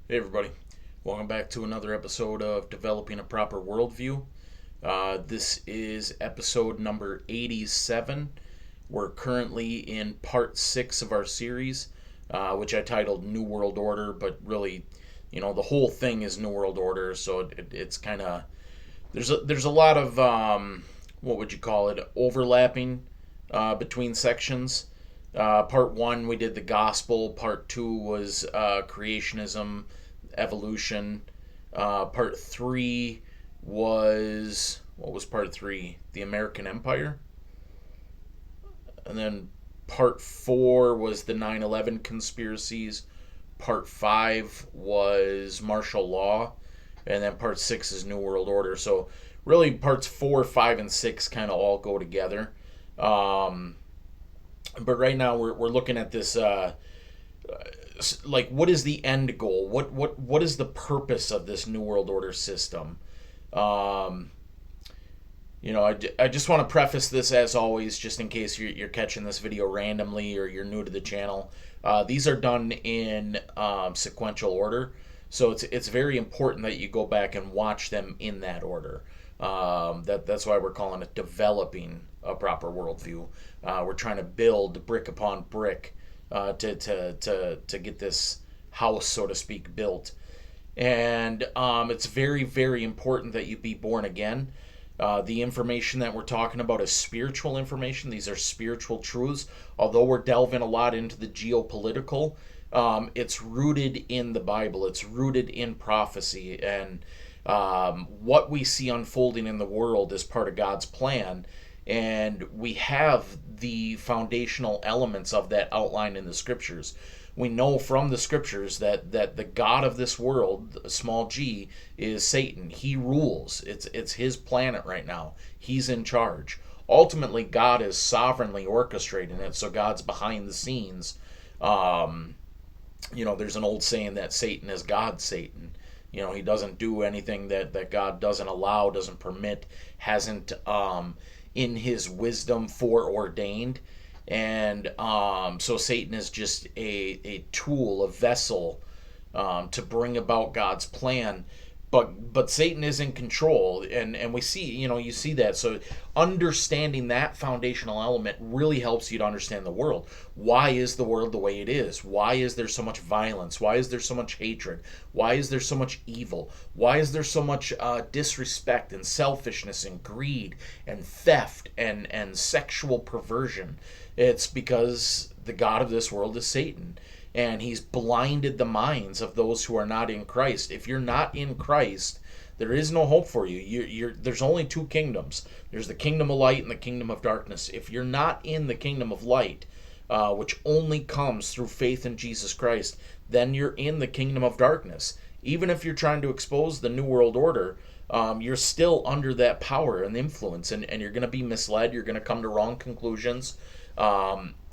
Hey everybody, welcome back to another episode of Developing a Proper Worldview. This is episode number 87. We're currently in part 6 of our series, which I titled New World Order, but really, the whole thing is New World Order, so it's kind of, there's a lot of, what would you call it, overlapping between sections. Part 1, we did the gospel. Part 2 was creationism, evolution. Part 3 was, what was part 3? The American Empire. And then part 4 was the 9/11 conspiracies. Part 5 was martial law. And then part 6 is New World Order. So really parts 4, 5, and 6 kind of all go together. Um, but right now we're looking at this like, what is the end goal? What is the purpose of this New World Order system? um, I just want to preface this, as always, just in case you're catching this video randomly or you're new to the channel. These are done in sequential order, so it's very important that you go back and watch them in that order. That's why we're calling it developing a proper worldview. We're trying to build brick upon brick to get this house, so to speak, built. And it's very, very important that you be born again. The information that we're talking about is spiritual information. These are spiritual truths. Although we're delving a lot into the geopolitical, it's rooted in the Bible. It's rooted in prophecy. And what we see unfolding in the world is part of God's plan. And we have the foundational elements of that outlined in the scriptures. We know from the scriptures that the God of this world, small g, is Satan. He rules. It's his planet right now. He's in charge. Ultimately, God is sovereignly orchestrating it, so God's behind the scenes. There's an old saying that Satan is God's Satan. He doesn't do anything that God doesn't allow, doesn't permit, hasn't in his wisdom foreordained. And so Satan is just a tool, a vessel, to bring about God's plan. But Satan is in control, and we see, you see that. So understanding that foundational element really helps you to understand the world. Why is the world the way it is? Why is there so much violence? Why is there so much hatred? Why is there so much evil? Why is there so much disrespect and selfishness and greed and theft and sexual perversion? It's because the God of this world is Satan, and he's blinded the minds of those who are not in Christ. If you're not in Christ, there is no hope for you. There's only two kingdoms. There's the kingdom of light and the kingdom of darkness. If you're not in the kingdom of light, which only comes through faith in Jesus Christ, then you're in the kingdom of darkness. Even if you're trying to expose the New World Order, you're still under that power and influence, and you're going to be misled. You're going to come to wrong conclusions.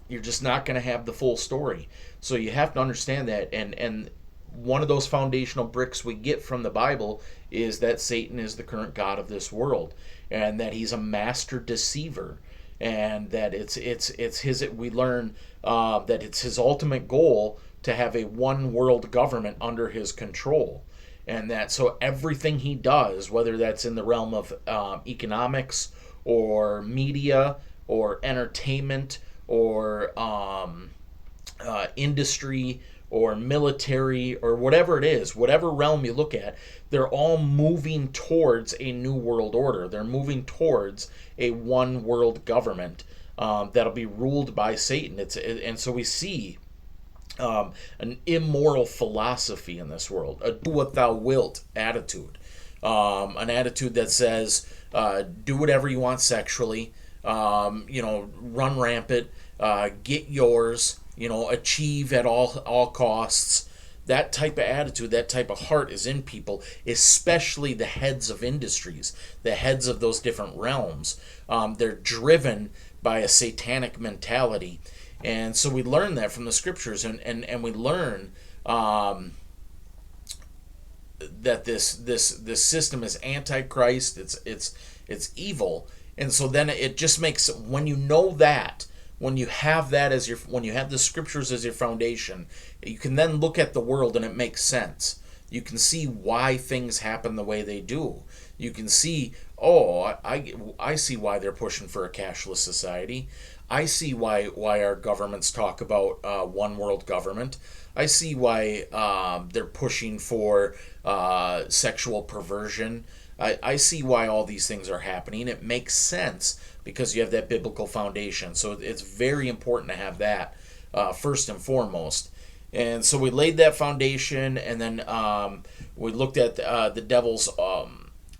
You're just not going to have the full story. So you have to understand that. And one of those foundational bricks we get from the Bible is that Satan is the current god of this world, and that he's a master deceiver, and that it's his. We learn that it's his ultimate goal to have a one world government under his control. And that so everything he does, whether that's in the realm of economics or media or entertainment or industry or military or whatever it is, whatever realm you look at, they're all moving towards a new world order. They're moving towards a one world government that'll be ruled by Satan. And so we see an immoral philosophy in this world, a do what thou wilt attitude, an attitude that says do whatever you want sexually, run rampant, get yours, achieve at all costs. That type of attitude, that type of heart is in people, especially the heads of industries, the heads of those different realms. They're driven by a satanic mentality. And so we learn that from the scriptures, and we learn that this system is antichrist. It's evil. And so then it just makes, when you know that, when you have the scriptures as your foundation, you can then look at the world and it makes sense. You can see why things happen the way they do. You can see, oh, I see why they're pushing for a cashless society. I see why our governments talk about one world government. I see why they're pushing for sexual perversion. I see why all these things are happening. It makes sense because you have that biblical foundation. So it's very important to have that first and foremost. And so we laid that foundation, and then we looked at the devil's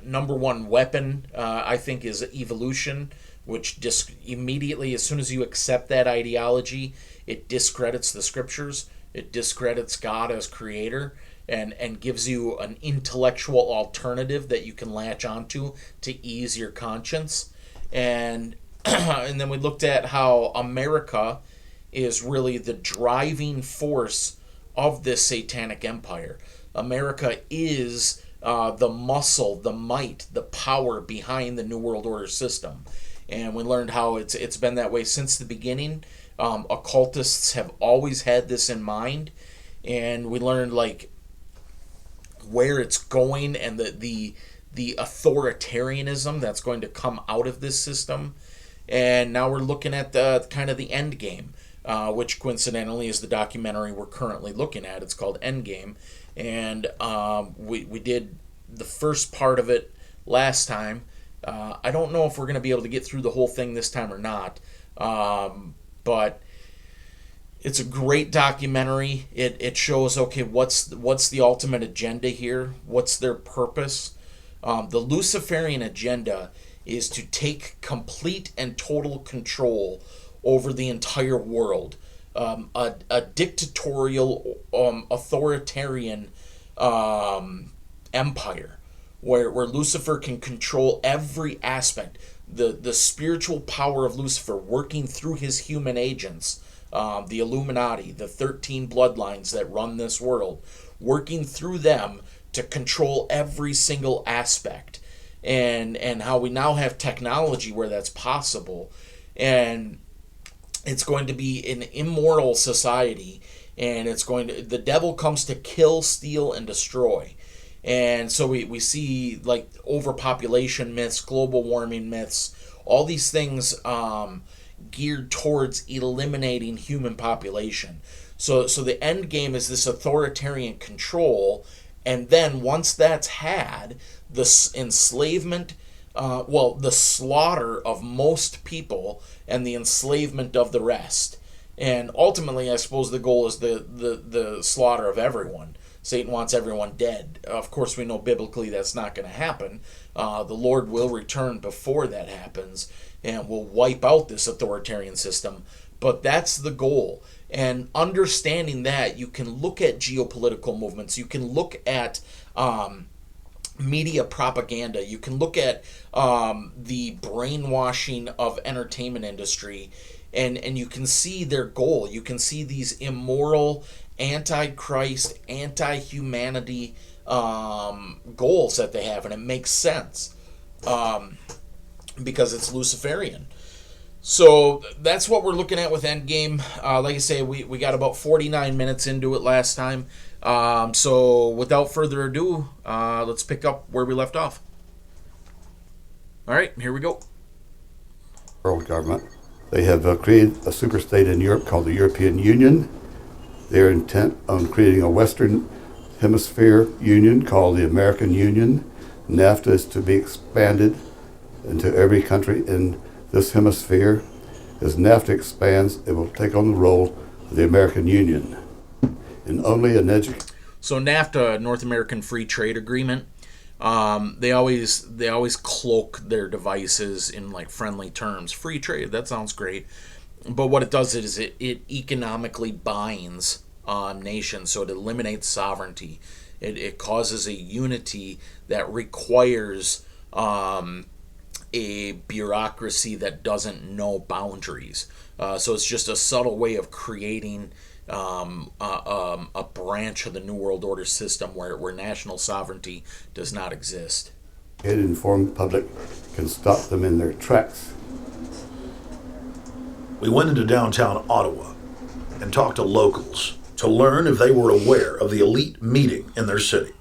number one weapon, I think, is evolution, which immediately, as soon as you accept that ideology, it discredits the scriptures. It discredits God as creator, and gives you an intellectual alternative that you can latch onto to ease your conscience. And and then we looked at how America is really the driving force of this satanic empire. America is the muscle, the might, the power behind the New World Order system. And we learned how it's been that way since the beginning. Occultists have always had this in mind, and we learned like where it's going and the authoritarianism that's going to come out of this system. And now we're looking at the kind of the end game, which coincidentally is the documentary we're currently looking at. It's called Endgame, and we did the first part of it last time. I don't know if we're going to be able to get through the whole thing this time or not, but it's a great documentary. It shows, okay, what's the ultimate agenda here? What's their purpose? The Luciferian agenda is to take complete and total control over the entire world. A dictatorial, authoritarian empire where Lucifer can control every aspect. The spiritual power of Lucifer working through his human agents, the Illuminati, the 13 bloodlines that run this world, working through them to control every single aspect. And how we now have technology where that's possible. And it's going to be an immoral society, and the devil comes to kill, steal, and destroy. And so we see like overpopulation myths, global warming myths, all these things geared towards eliminating human population. So the end game is this authoritarian control, and then once that's had, the enslavement, the slaughter of most people and the enslavement of the rest. And ultimately, I suppose the goal is the slaughter of everyone. Satan wants everyone dead. Of course, we know biblically that's not going to happen. The Lord will return before that happens and will wipe out this authoritarian system. But that's the goal. And understanding that, you can look at geopolitical movements. You can look at media propaganda. You can look at the brainwashing of entertainment industry, and you can see their goal. You can see these immoral, anti-Christ, anti-humanity goals that they have, and it makes sense because it's Luciferian. So that's what we're looking at with Endgame. Like I say, we got about 49 minutes into it last time. So without further ado, let's pick up where we left off. All right, here we go. World government. They have created a superstate in Europe called the European Union. They're intent on creating a Western Hemisphere Union called the American Union. NAFTA is to be expanded into every country in this hemisphere. As NAFTA expands, it will take on the role of the American Union. And only an So NAFTA, North American Free Trade Agreement, they always cloak their devices in like friendly terms. Free trade, that sounds great. But what it does is it economically binds nations, so it eliminates sovereignty. It causes a unity that requires a bureaucracy that doesn't know boundaries. So it's just a subtle way of creating a branch of the New World Order system where national sovereignty does not exist. An informed public can stop them in their tracks. We went into downtown Ottawa and talked to locals to learn if they were aware of the elite meeting in their city.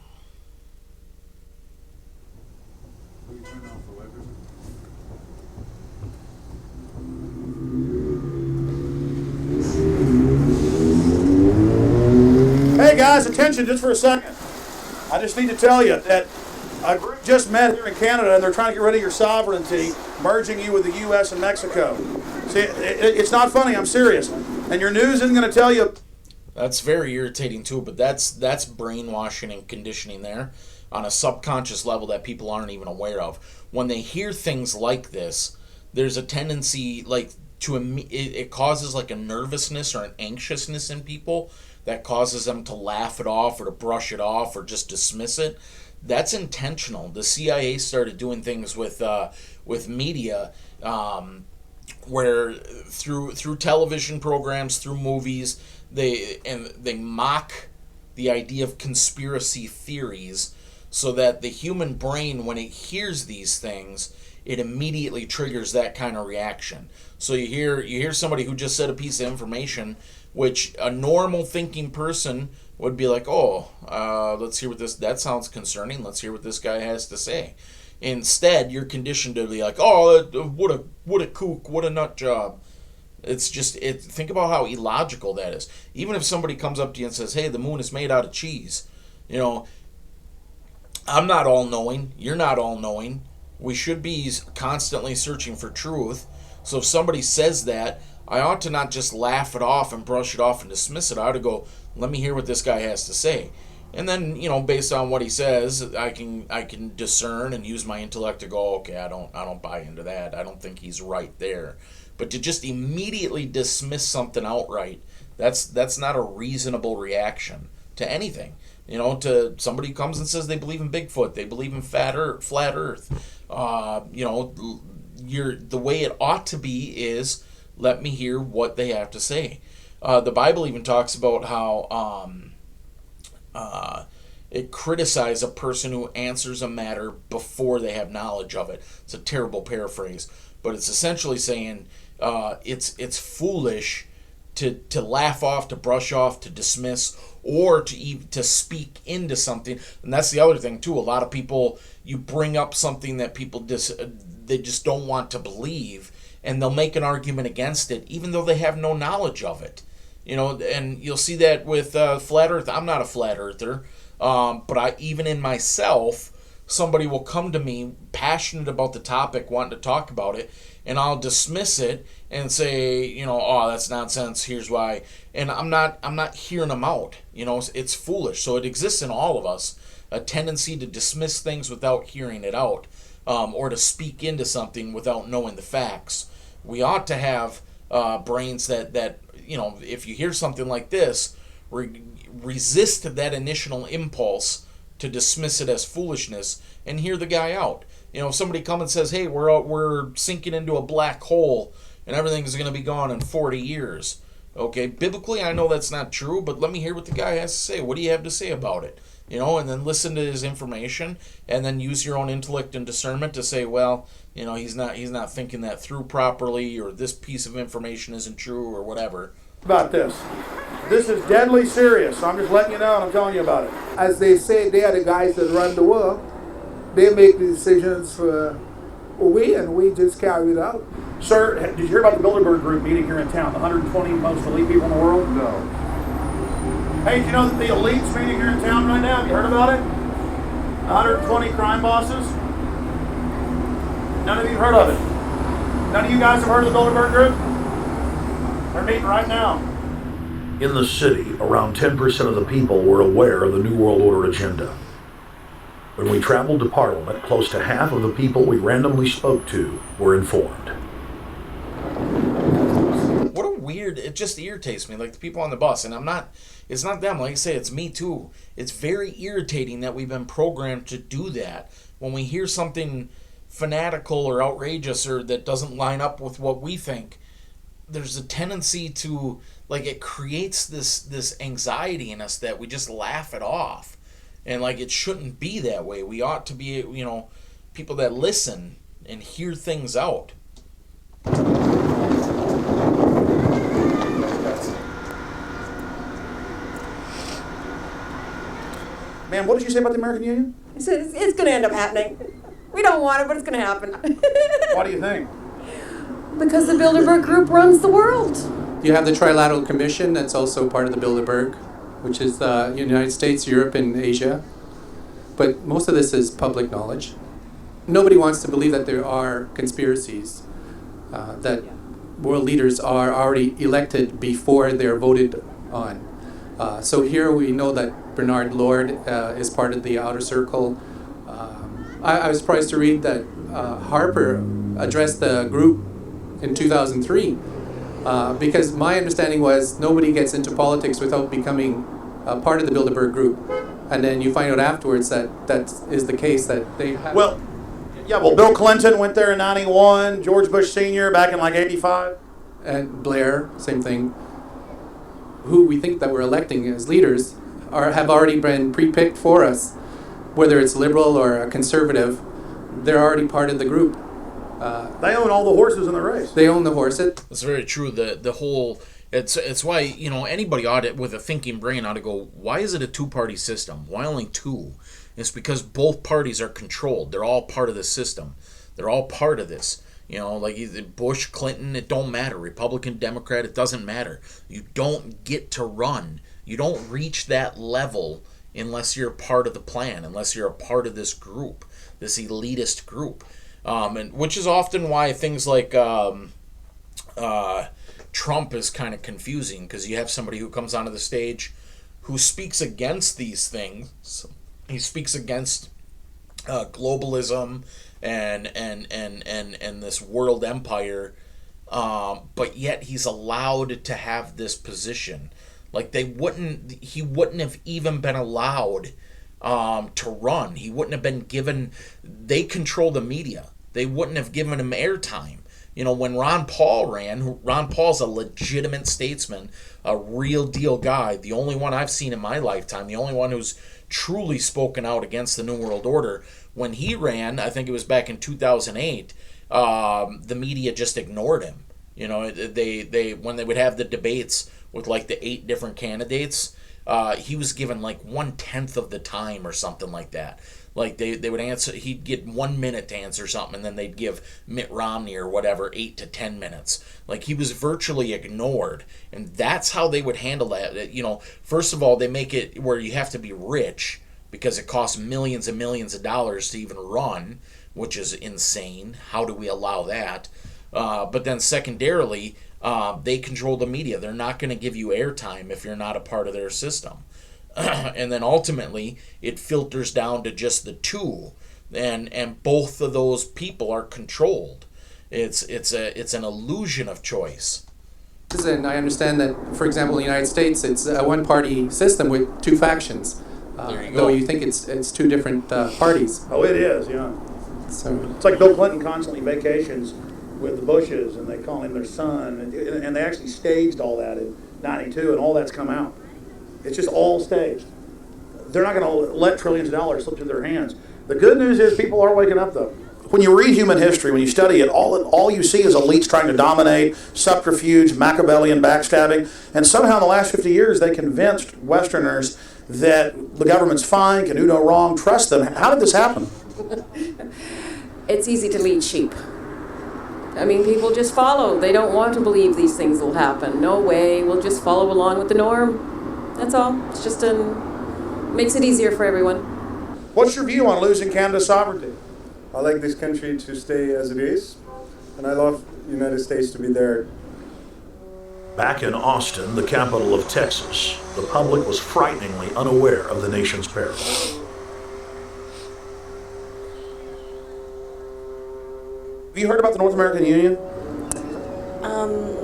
guys' attention just for a second. I just need to tell you that a group just met here in Canada, and they're trying to get rid of your sovereignty, merging you with the U.S. and Mexico. See, it's not funny. I'm serious. And your news isn't going to tell you. That's very irritating too, but that's brainwashing and conditioning there on a subconscious level that people aren't even aware of. When they hear things like this, there's a tendency it causes like a nervousness or an anxiousness in people that causes them to laugh it off or to brush it off or just dismiss it. That's intentional. The CIA started doing things with media, where through television programs, through movies, they mock the idea of conspiracy theories, so that the human brain, when it hears these things, it immediately triggers that kind of reaction. So you hear somebody who just said a piece of information, which a normal thinking person would be like, let's hear what that sounds concerning. Let's hear what this guy has to say. Instead, you're conditioned to be like, what a kook, what a nut job. It's just, think about how illogical that is. Even if somebody comes up to you and says, hey, the moon is made out of cheese, I'm not all-knowing, you're not all-knowing. We should be constantly searching for truth. So if somebody says that, I ought to not just laugh it off and brush it off and dismiss it. I ought to go, let me hear what this guy has to say. And then, based on what he says, I can discern and use my intellect to go, okay, I don't buy into that. I don't think he's right there. But to just immediately dismiss something outright, that's not a reasonable reaction to anything. To somebody who comes and says they believe in Bigfoot, they believe in flat Earth. The way it ought to be is, let me hear what they have to say. The Bible even talks about how it criticizes a person who answers a matter before they have knowledge of it. It's a terrible paraphrase, but it's essentially saying it's foolish to laugh off, to brush off, to dismiss, or to speak into something. And that's the other thing too. A lot of people, you bring up something that people they just don't want to believe, and they'll make an argument against it, even though they have no knowledge of it. And you'll see that with flat Earth. I'm not a flat earther, but even in myself, somebody will come to me passionate about the topic, wanting to talk about it, and I'll dismiss it and say, that's nonsense. Here's why. And I'm not hearing them out. It's foolish. So it exists in all of us, a tendency to dismiss things without hearing it out, or to speak into something without knowing the facts. We ought to have brains that if you hear something like this, resist that initial impulse to dismiss it as foolishness and hear the guy out. If somebody comes and says, hey, we're sinking into a black hole and everything's going to be gone in 40 years. Okay, biblically, I know that's not true, but let me hear what the guy has to say. What do you have to say about it? And then listen to his information, and then use your own intellect and discernment to say, well, he's not thinking that through properly, or this piece of information isn't true, or whatever. About this. This is deadly serious, so I'm just letting you know and I'm telling you about it. As they say, they are the guys that run the world. They make the decisions for and we just carry it out. Sir, did you hear about the Bilderberg Group meeting here in town, the 120 most elite people in the world? No. Hey, do you know that the elite's meeting here in town right now? Have you heard about it? 120 crime bosses? None of you have heard of it. None of you guys have heard of the Bilderberg Group? They're meeting right now. In the city, around 10% of the people were aware of the New World Order agenda. When we traveled to Parliament, close to half of the people we randomly spoke to were informed. What a weird, it just irritates me, like the people on the bus, and it's not them, like I say, it's me too. It's very irritating that we've been programmed to do that. When we hear something fanatical or outrageous or that doesn't line up with what we think, there's a tendency to, like, it creates this anxiety in us that we just laugh it off. And, like, it shouldn't be that way. We ought to be, people that listen and hear things out. Man, what did you say about the American Union? It's going to end up happening. We don't want it, but it's going to happen. Why do you think? Because the Bilderberg Group runs the world. You have the Trilateral Commission that's also part of the Bilderberg. which is the United States, Europe, and Asia. But most of this is public knowledge. Nobody wants to believe that there are conspiracies, that world leaders are already elected before they're voted on. So here we know that Bernard Lord is part of the outer circle. I was surprised to read that Harper addressed the group in 2003, because my understanding was nobody gets into politics without becoming part of the Bilderberg group. And then you find out afterwards that that is the case, that they have... Well, Bill Clinton went there in 91, George Bush Sr. back in like 85. And Blair, same thing. Who we think that we're electing as leaders have already been pre-picked for us. Whether it's liberal or a conservative, they're already part of the group. They own all the horses in the race. They own the horses. That's very true. The whole it's why anybody with a thinking brain ought to go, why is it a two-party system? Why only two? It's because both parties are controlled. They're all part of the system. They're all part of this. Like Bush, Clinton, it don't matter. Republican, Democrat, it doesn't matter. You don't get to run. You don't reach that level unless you're a part of the plan, unless you're a part of this group, this elitist group. And which is often why things like Trump is kind of confusing, because you have somebody who comes onto the stage who speaks against these things. He speaks against globalism and this world empire, but yet he's allowed to have this position. Like he wouldn't have even been allowed to run. He wouldn't have been given. They control the media. They wouldn't have given him airtime. When Ron Paul ran, Ron Paul's a legitimate statesman, a real deal guy, the only one I've seen in my lifetime, the only one who's truly spoken out against the New World Order. When he ran, I think it was back in 2008, the media just ignored him. They when they would have the debates with like the 8 different candidates, he was given like 1/10 of the time or something like that. Like they would answer, he'd get 1 minute to answer something, and then they'd give Mitt Romney or whatever 8 to 10 minutes. Like he was virtually ignored, and that's how they would handle that. First of all, they make it where you have to be rich because it costs millions and millions of dollars to even run, which is insane. How do we allow that? But then secondarily, they control the media. They're not going to give you airtime if you're not a part of their system. And then ultimately, it filters down to just the two, and both of those people are controlled. It's an illusion of choice. And I understand that, for example, in the United States, it's a one-party system with 2 factions. Though you think it's 2 different parties. Oh, it is, yeah. So it's like Bill Clinton constantly vacations with the Bushes, and they call him their son, and they actually staged all that in '92, and all that's come out. It's just all staged. They're not going to let trillions of dollars slip through their hands. The good news is people are waking up, though. When you read human history, when you study it, all you see is elites trying to dominate, subterfuge, Machiavellian backstabbing, and somehow in the last 50 years they convinced Westerners that the government's fine, can do no wrong, trust them. How did this happen? It's easy to lead sheep. I mean, people just follow. They don't want to believe these things will happen. No way. We'll just follow along with the norm. That's all. It's just makes it easier for everyone. What's your view on losing Canada's sovereignty? I like this country to stay as it is, and I love the United States to be there. Back in Austin, the capital of Texas, the public was frighteningly unaware of the nation's peril. Have you heard about the North American Union?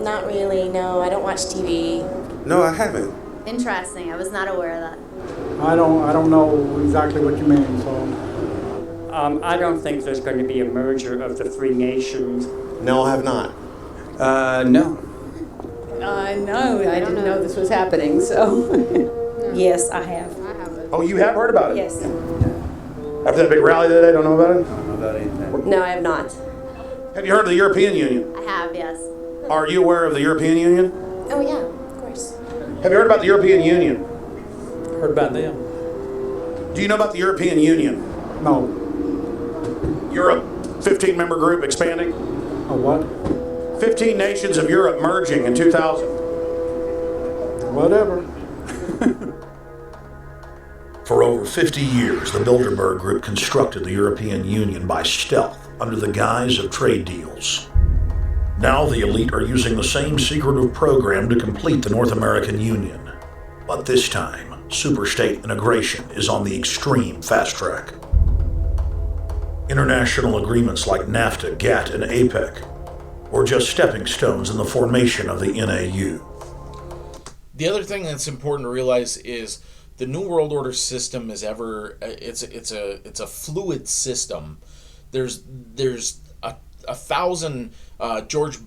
Not really, no. I don't watch TV. No, I haven't. Interesting. I was not aware of that. I don't know exactly what you mean, so. I don't think there's going to be a merger of the 3 nations. No, I have not. No. No, I didn't know this was happening, so. Yes, I have. Oh, you have heard about it? Yes. After that big rally today, don't know about it? I don't know about anything. No, I have not. Have you heard of the European Union? I have, yes. Are you aware of the European Union? Oh, yeah, of course. Have you heard about the European Union? Heard about them. Do you know about the European Union? No. Europe, 15-member group expanding. A what? 15 nations of Europe merging in 2000. Whatever. For over 50 years, the Bilderberg Group constructed the European Union by stealth under the guise of trade deals. Now the elite are using the same secretive program to complete the North American Union. But this time, superstate integration is on the extreme fast track. International agreements like NAFTA, GATT, and APEC were just stepping stones in the formation of the NAU. The other thing that's important to realize is the New World Order system is it's a fluid system. There's a thousand. George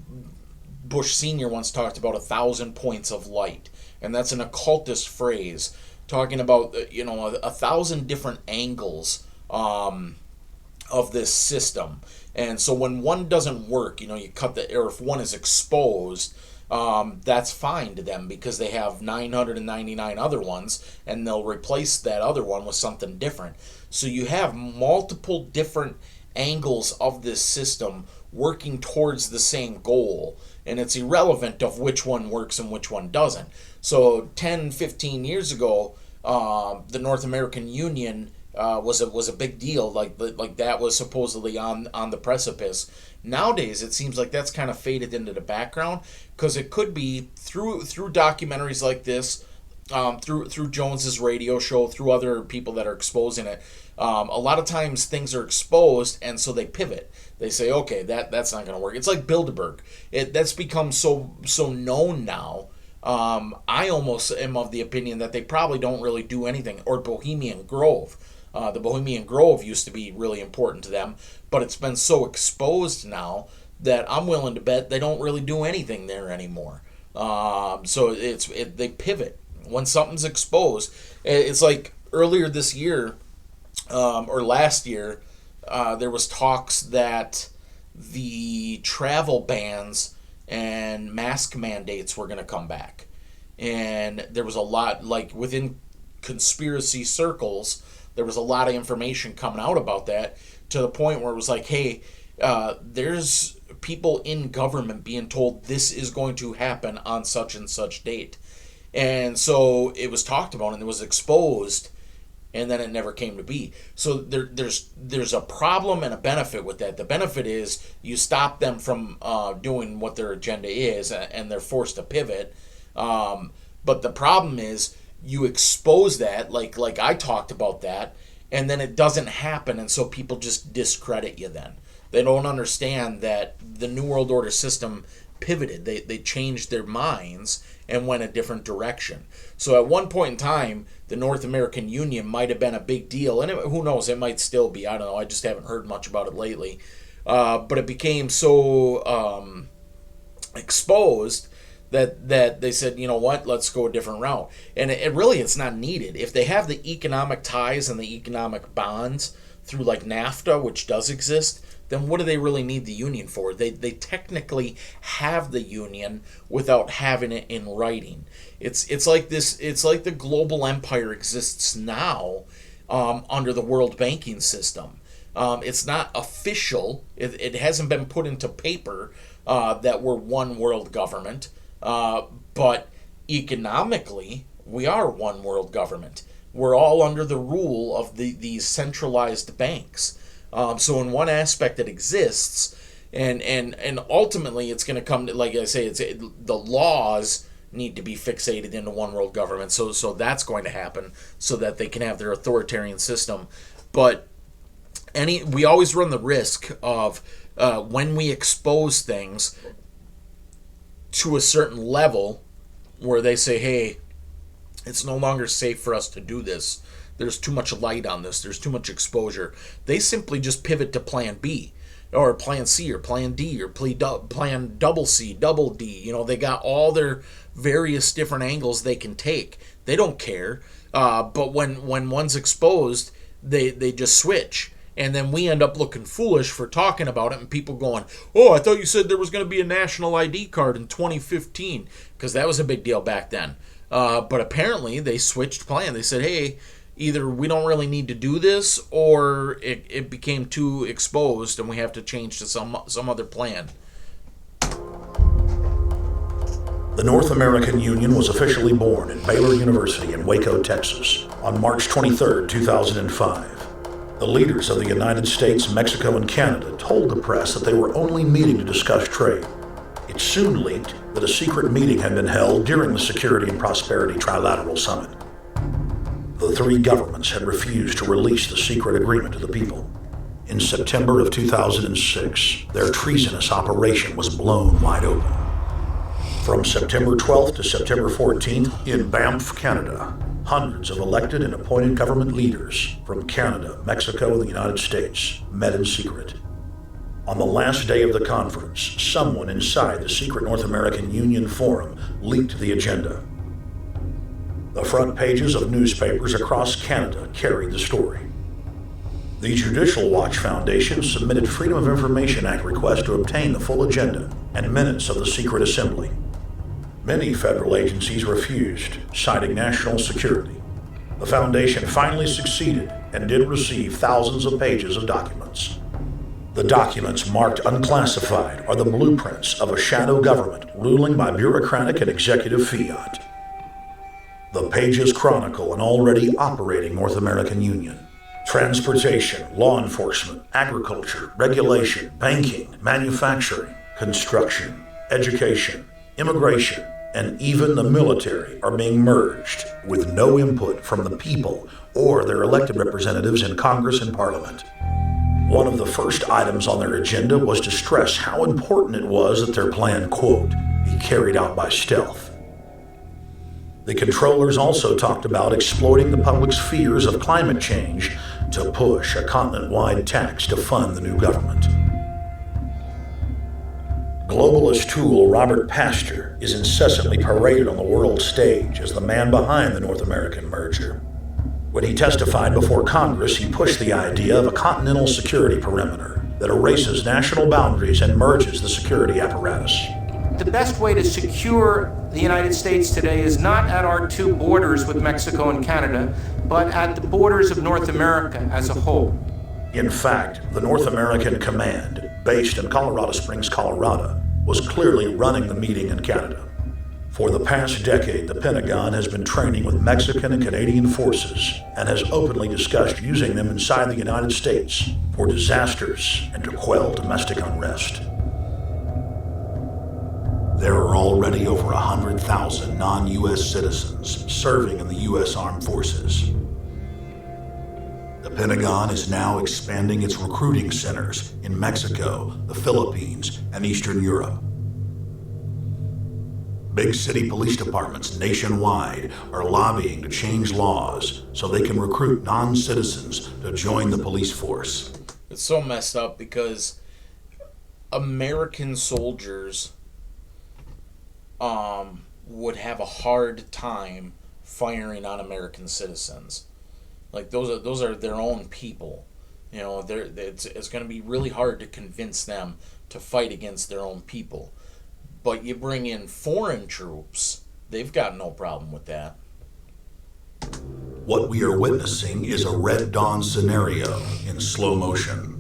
Bush Sr. once talked about 1,000 points of light, and that's an occultist phrase talking about 1,000 different angles of this system. And so when one doesn't work, you cut or if one is exposed, that's fine to them because they have 999 other ones and they'll replace that other one with something different. So you have multiple different angles of this system working towards the same goal, and it's irrelevant of which one works and which one doesn't. So 10, 15 years ago, the North American Union was a big deal, like that was supposedly on the precipice. Nowadays, it seems like that's kind of faded into the background because it could be through documentaries like this, through Jones's radio show, through other people that are exposing it. A lot of times things are exposed, and so they pivot. They say, okay, that's not going to work. It's like Bilderberg. That's become so known now. I almost am of the opinion that they probably don't really do anything. Or Bohemian Grove. The Bohemian Grove used to be really important to them, but it's been so exposed now that I'm willing to bet they don't really do anything there anymore. So they pivot when something's exposed. It's like earlier this year or last year, there was talks that the travel bans and mask mandates were going to come back, and there was a lot, like within conspiracy circles, there was a lot of information coming out about that to the point where it was like, hey, there's people in government being told this is going to happen on such and such date. And so it was talked about and it was exposed, and then it never came to be. So there's a problem and a benefit with that. The benefit is you stop them from doing what their agenda is, and they're forced to pivot. But the problem is you expose that, like I talked about that, and then it doesn't happen, and so people just discredit you then. They don't understand that the New World Order system pivoted. They changed their minds and went a different direction. So at one point in time, the North American Union might have been a big deal, and who knows, it might still be. I don't know. I just haven't heard much about it lately. But it became so exposed that they said, you know what, let's go a different route. And it's not needed. If they have the economic ties and the economic bonds through like NAFTA, which does exist, then what do they really need the union for? They technically have the union without having it in writing. It's like this. It's like the global empire exists now under the world banking system. It's not official. It hasn't been put into paper that we're one world government. But economically, we are one world government. We're all under the rule of these centralized banks. So in one aspect it exists, and ultimately it's going to come to, like I say, the laws need to be fixated into one world government. So that's going to happen so that they can have their authoritarian system. But we always run the risk of when we expose things to a certain level where they say, hey, it's no longer safe for us to do this. There's too much light on this. There's too much exposure. They simply just pivot to plan B or plan C or plan D or plan double C, double D. They got all their various different angles they can take. They don't care. But when one's exposed, they just switch. And then we end up looking foolish for talking about it and people going, oh, I thought you said there was going to be a national ID card in 2015, because that was a big deal back then. But apparently they switched plan. They said, hey, either we don't really need to do this or it became too exposed and we have to change to some other plan. The North American Union was officially born at Baylor University in Waco, Texas, on March 23, 2005. The leaders of the United States, Mexico, and Canada told the press that they were only meeting to discuss trade. It soon leaked that a secret meeting had been held during the Security and Prosperity Trilateral Summit. The three governments had refused to release the secret agreement to the people. In September of 2006, their treasonous operation was blown wide open. From September 12th to September 14th, in Banff, Canada, hundreds of elected and appointed government leaders from Canada, Mexico, and the United States met in secret. On the last day of the conference, someone inside the secret North American Union Forum leaked the agenda. The front pages of newspapers across Canada carried the story. The Judicial Watch Foundation submitted Freedom of Information Act requests to obtain the full agenda and minutes of the secret assembly. Many federal agencies refused, citing national security. The foundation finally succeeded and did receive thousands of pages of documents. The documents marked unclassified are the blueprints of a shadow government ruling by bureaucratic and executive fiat. The pages chronicle an already operating North American Union. Transportation, law enforcement, agriculture, regulation, banking, manufacturing, construction, education, immigration, and even the military are being merged with no input from the people or their elected representatives in Congress and Parliament. One of the first items on their agenda was to stress how important it was that their plan, quote, be carried out by stealth. The controllers also talked about exploiting the public's fears of climate change to push a continent-wide tax to fund the new government. Globalist tool Robert Pastor is incessantly paraded on the world stage as the man behind the North American merger. When he testified before Congress, he pushed the idea of a continental security perimeter that erases national boundaries and merges the security apparatus. The best way to secure the United States today is not at our two borders with Mexico and Canada, but at the borders of North America as a whole. In fact, the North American Command, based in Colorado Springs, Colorado, was clearly running the meeting in Canada. For the past decade, the Pentagon has been training with Mexican and Canadian forces and has openly discussed using them inside the United States for disasters and to quell domestic unrest. There are already over 100,000 non-U.S. citizens serving in the U.S. Armed Forces. The Pentagon is now expanding its recruiting centers in Mexico, the Philippines, and Eastern Europe. Big city police departments nationwide are lobbying to change laws so they can recruit non-citizens to join the police force. It's so messed up because American soldiers would have a hard time firing on American citizens. Like those are their own people. You know, it's going to be really hard to convince them to fight against their own people. But you bring in foreign troops, they've got no problem with that. What we are witnessing is a Red Dawn scenario in slow motion.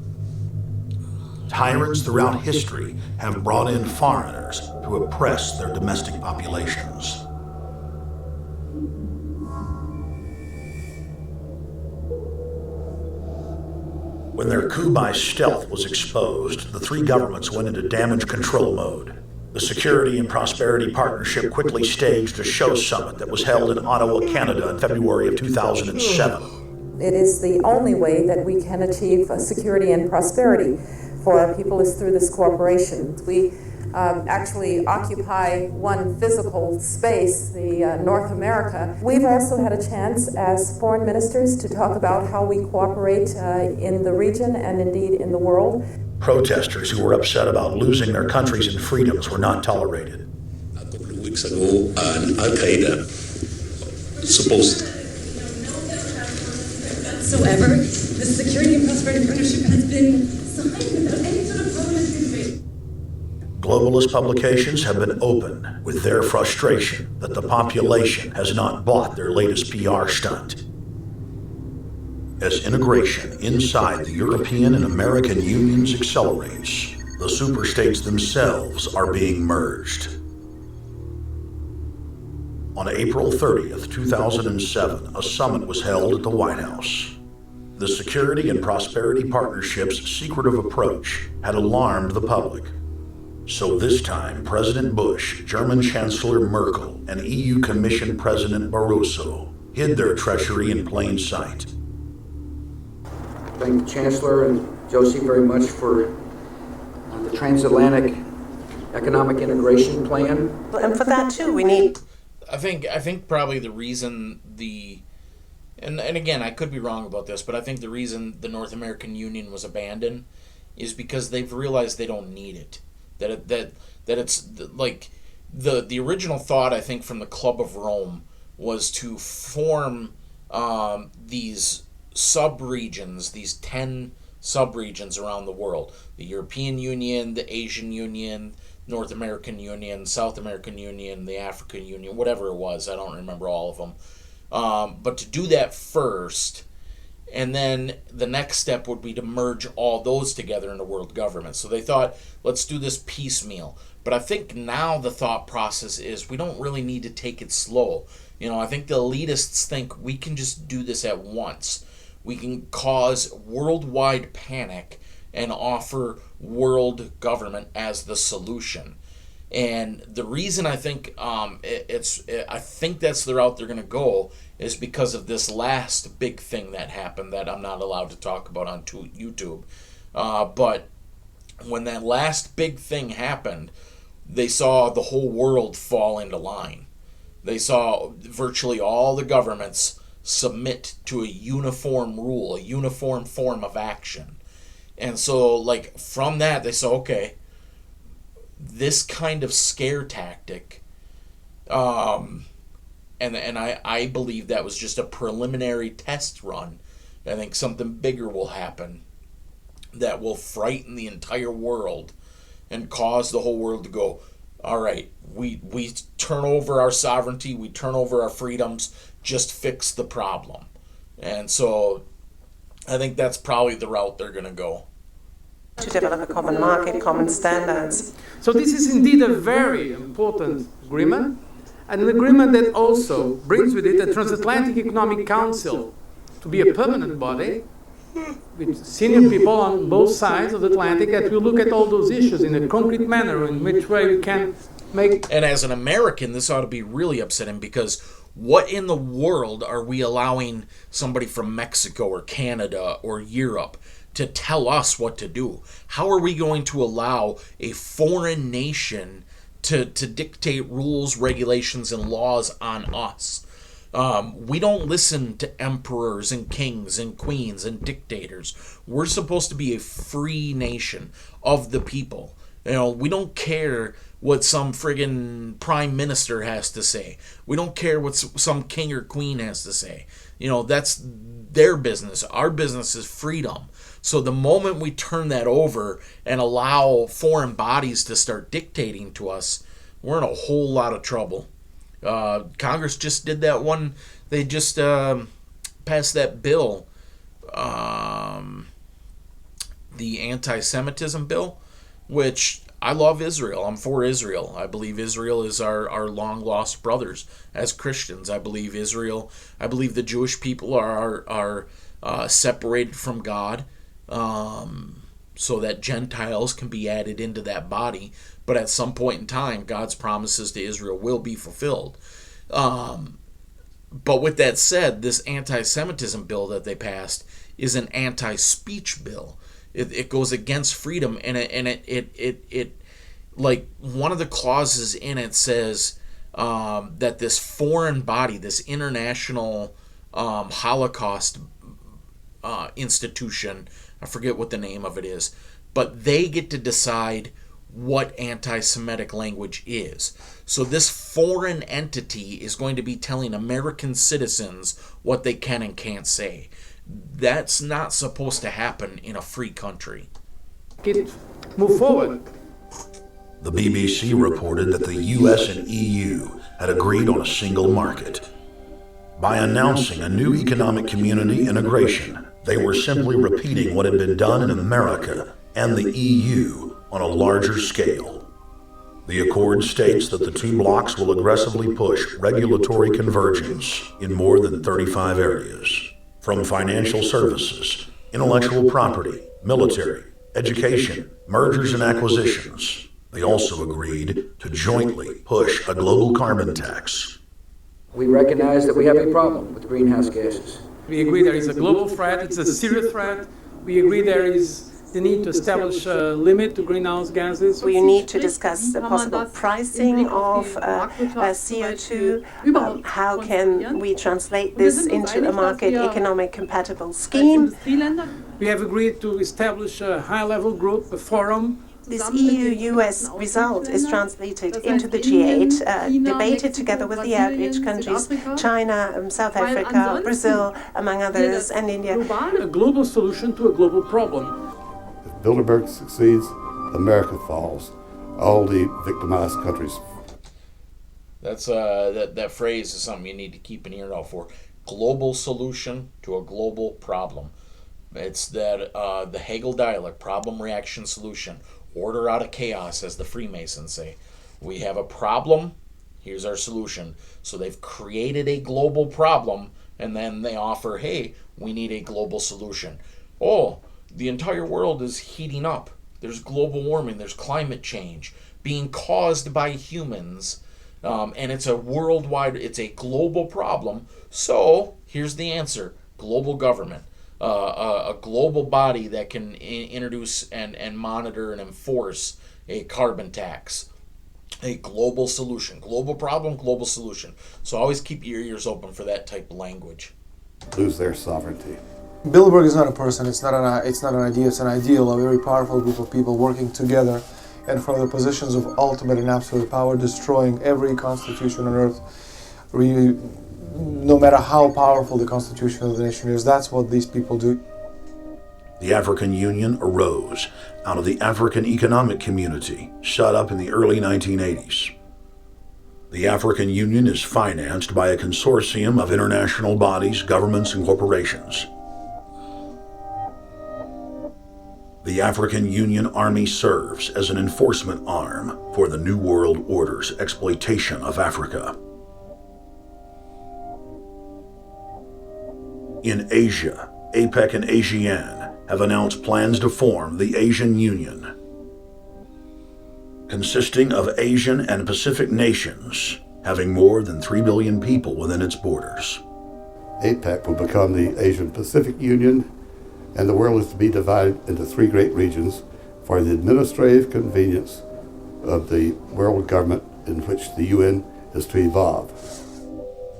Tyrants throughout history have brought in foreigners to oppress their domestic populations. When their coup by stealth was exposed, the three governments went into damage control mode. The Security and Prosperity Partnership quickly staged a show summit that was held in Ottawa, Canada in February of 2007. It is the only way that we can achieve security and prosperity for our people is through this cooperation. We actually occupy one physical space, the North America. We've also had a chance as foreign ministers to talk about how we cooperate in the region and indeed in the world. Protesters who were upset about losing their countries and freedoms were not tolerated. A couple of weeks ago, an Al-Qaeda supposed whatsoever, the Security and Prosperity Partnership has been signed without any sort of parliamentary debate. Globalist publications have been open with their frustration that the population has not bought their latest PR stunt. As integration inside the European and American unions accelerates, the superstates themselves are being merged. On April 30th, 2007, a summit was held at the White House. The Security and Prosperity Partnership's secretive approach had alarmed the public. So this time, President Bush, German Chancellor Merkel, and EU Commission President Barroso hid their treachery in plain sight. Thank the Chancellor and Josie very much for the transatlantic economic integration plan. And for that too, we need... I think probably the reason and again, I could be wrong about this, but I think the reason the North American Union was abandoned is because they've realized they don't need it. That it's like the original thought, I think, from the Club of Rome was to form these sub-regions, these 10 sub-regions around the world. The European Union, the Asian Union, North American Union, South American Union, the African Union, whatever it was. I don't remember all of them. But to do that first, and then the next step would be to merge all those together into world government. So they thought, let's do this piecemeal. But I think now the thought process is we don't really need to take it slow. I think the elitists think we can just do this at once. We can cause worldwide panic and offer world government as the solution. And the reason I think I think that's the route they're going to go is because of this last big thing that happened that I'm not allowed to talk about on YouTube. But when that last big thing happened, they saw the whole world fall into line. They saw virtually all the governments submit to a uniform rule, a uniform form of action. And so, from that, they saw, okay, this kind of scare tactic, and I believe that was just a preliminary test run. I think something bigger will happen that will frighten the entire world and cause the whole world to go, all right, we turn over our sovereignty, we turn over our freedoms, just fix the problem. And so I think that's probably the route they're going to go. To develop a common market, common standards. So this is indeed a very important agreement, and an agreement that also brings with it a transatlantic economic council to be a permanent body with senior people on both sides of the Atlantic that will look at all those issues in a concrete manner in which way we can make... And as an American, this ought to be really upsetting because what in the world are we allowing somebody from Mexico or Canada or Europe to tell us what to do? How are we going to allow a foreign nation to dictate rules, regulations, and laws on us? We don't listen to emperors and kings and queens and dictators. We're supposed to be a free nation of the people. We don't care what some friggin' prime minister has to say. We don't care what some king or queen has to say. That's their business. Our business is freedom. So the moment we turn that over and allow foreign bodies to start dictating to us, we're in a whole lot of trouble. Congress just did that one. They just passed that bill, the anti-Semitism bill, which I love Israel. I'm for Israel. I believe Israel is our long-lost brothers as Christians. I believe the Jewish people are separated from God, so that Gentiles can be added into that body. But at some point in time, God's promises to Israel will be fulfilled. But with that said, this anti-Semitism bill that they passed is an anti-speech bill. It goes against freedom, and it like one of the clauses in it says that this foreign body, this international Holocaust institution, I forget what the name of it is, but they get to decide what anti-Semitic language is. So this foreign entity is going to be telling American citizens what they can and can't say. That's not supposed to happen in a free country. Move forward. The BBC reported that the US and EU had agreed on a single market. By announcing a new economic community integration, they were simply repeating what had been done in America and the EU on a larger scale. The accord states that the two blocs will aggressively push regulatory convergence in more than 35 areas, from financial services, intellectual property, military, education, mergers and acquisitions. They also agreed to jointly push a global carbon tax. We recognize that we have a problem with greenhouse gases. We agree there is a global threat, it's a serious threat. We agree there is the need to establish a limit to greenhouse gases. We need to discuss the possible pricing of CO2. How can we translate this into a market economic compatible scheme? We have agreed to establish a high-level group, a forum. This EU-US result is translated into the G8, debated together with the outreach countries, China, South Africa, Brazil, among others, and India. A global solution to a global problem. If Bilderberg succeeds, America falls. All the victimized countries. That's that phrase is something you need to keep an ear out for. Global solution to a global problem. It's that the Hegel dialect, problem, reaction, solution. Order out of chaos, as the Freemasons say. We have a problem, here's our solution. So they've created a global problem, and then they offer, hey, we need a global solution. Oh, the entire world is heating up. There's global warming, there's climate change being caused by humans, and it's a worldwide, it's a global problem. So here's the answer: global government. A global body that can introduce and monitor and enforce a carbon tax. A global solution. Global problem, global solution. So always keep your ears open for that type of language. Lose their sovereignty. Bilderberg is not a person, it's not an idea, it's an ideal, a very powerful group of people working together and from the positions of ultimate and absolute power, destroying every constitution on earth. No matter how powerful the constitution of the nation is, that's what these people do. The African Union arose out of the African Economic Community, set up in the early 1980s. The African Union is financed by a consortium of international bodies, governments, and corporations. The African Union Army serves as an enforcement arm for the New World Order's exploitation of Africa. In Asia, APEC and ASEAN have announced plans to form the Asian Union, consisting of Asian and Pacific nations, having more than 3 billion people within its borders. APEC will become the Asian Pacific Union, and the world is to be divided into 3 great regions for the administrative convenience of the world government in which the UN is to evolve.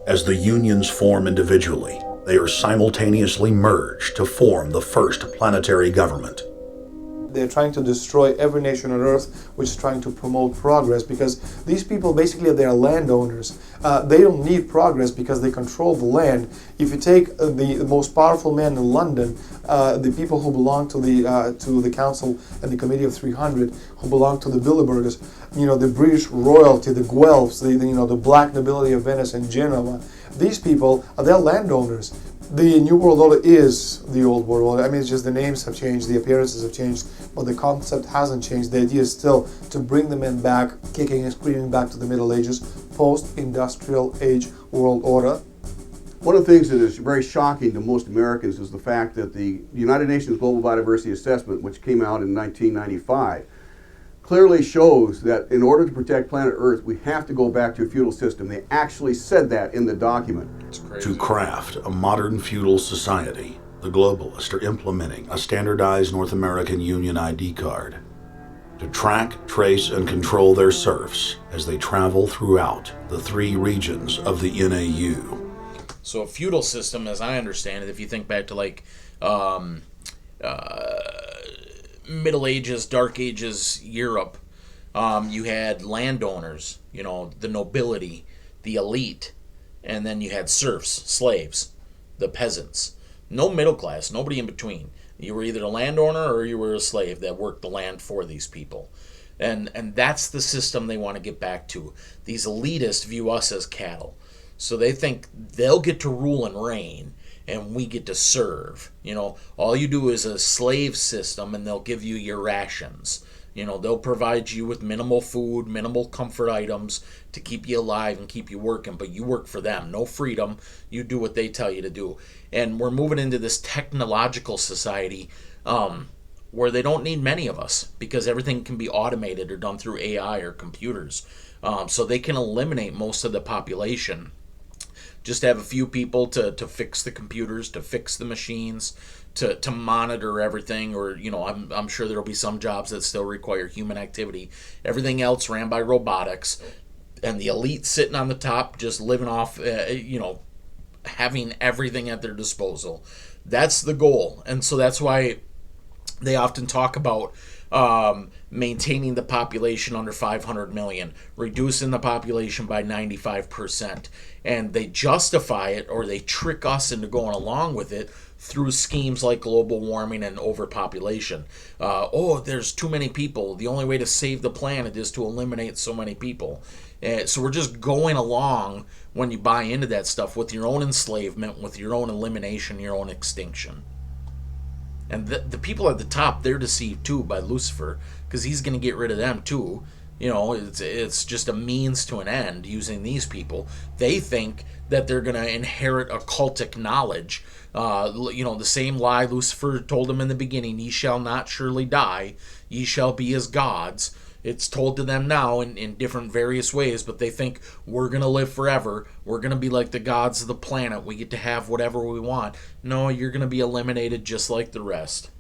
As the unions form individually, they are simultaneously merged to form the first planetary government. They're trying to destroy every nation on earth which is trying to promote progress, because these people basically they are landowners. They don't need progress because they control the land. If you take the most powerful man in London, the people who belong to the Council and the Committee of 300, who belong to the Bilderbergers, the British royalty, the Guelphs, the black nobility of Venice and Genoa, these people they're landowners. The New World Order is the Old World Order. I mean, it's just the names have changed, the appearances have changed, but the concept hasn't changed. The idea is still to bring the men back, kicking and screaming back to the Middle Ages, post-industrial age world order. One of the things that is very shocking to most Americans is the fact that the United Nations Global Biodiversity Assessment, which came out in 1995, clearly shows that in order to protect planet Earth, we have to go back to a feudal system. They actually said that in the document. To craft a modern feudal society, the globalists are implementing a standardized North American Union ID card to track, trace, and control their serfs as they travel throughout the 3 regions of the NAU. So a feudal system, as I understand it, if you think back to like Middle Ages, Dark Ages Europe, you had landowners, the nobility, the elite, and then you had serfs, slaves, the peasants. No middle class, nobody in between. You were either a landowner or you were a slave that worked the land for these people. And that's the system they want to get back to. These elitists view us as cattle. So they think they'll get to rule and reign, and we get to serve. All you do is a slave system, and they'll give you your rations. They'll provide you with minimal food, minimal comfort items to keep you alive and keep you working, but you work for them. No freedom. You do what they tell you to do. And we're moving into this technological society where they don't need many of us because everything can be automated or done through AI or computers. So they can eliminate most of the population. Just have a few people to fix the computers, to fix the machines, to monitor everything, or I'm sure there'll be some jobs that still require human activity. Everything else ran by robotics, and the elite sitting on the top just living off having everything at their disposal. That's the goal. And so that's why they often talk about maintaining the population under 500 million, reducing the population by 95%. And they justify it, or they trick us into going along with it through schemes like global warming and overpopulation. There's too many people. The only way to save the planet is to eliminate so many people. So we're just going along, when you buy into that stuff, with your own enslavement, with your own elimination, your own extinction. And the people at the top, they're deceived too by Lucifer, because he's going to get rid of them too. It's just a means to an end using these people. They think that they're going to inherit occultic knowledge. The same lie Lucifer told them in the beginning: ye shall not surely die, ye shall be as gods. It's told to them now in different various ways, but they think we're going to live forever. We're going to be like the gods of the planet. We get to have whatever we want. No, you're going to be eliminated just like the rest.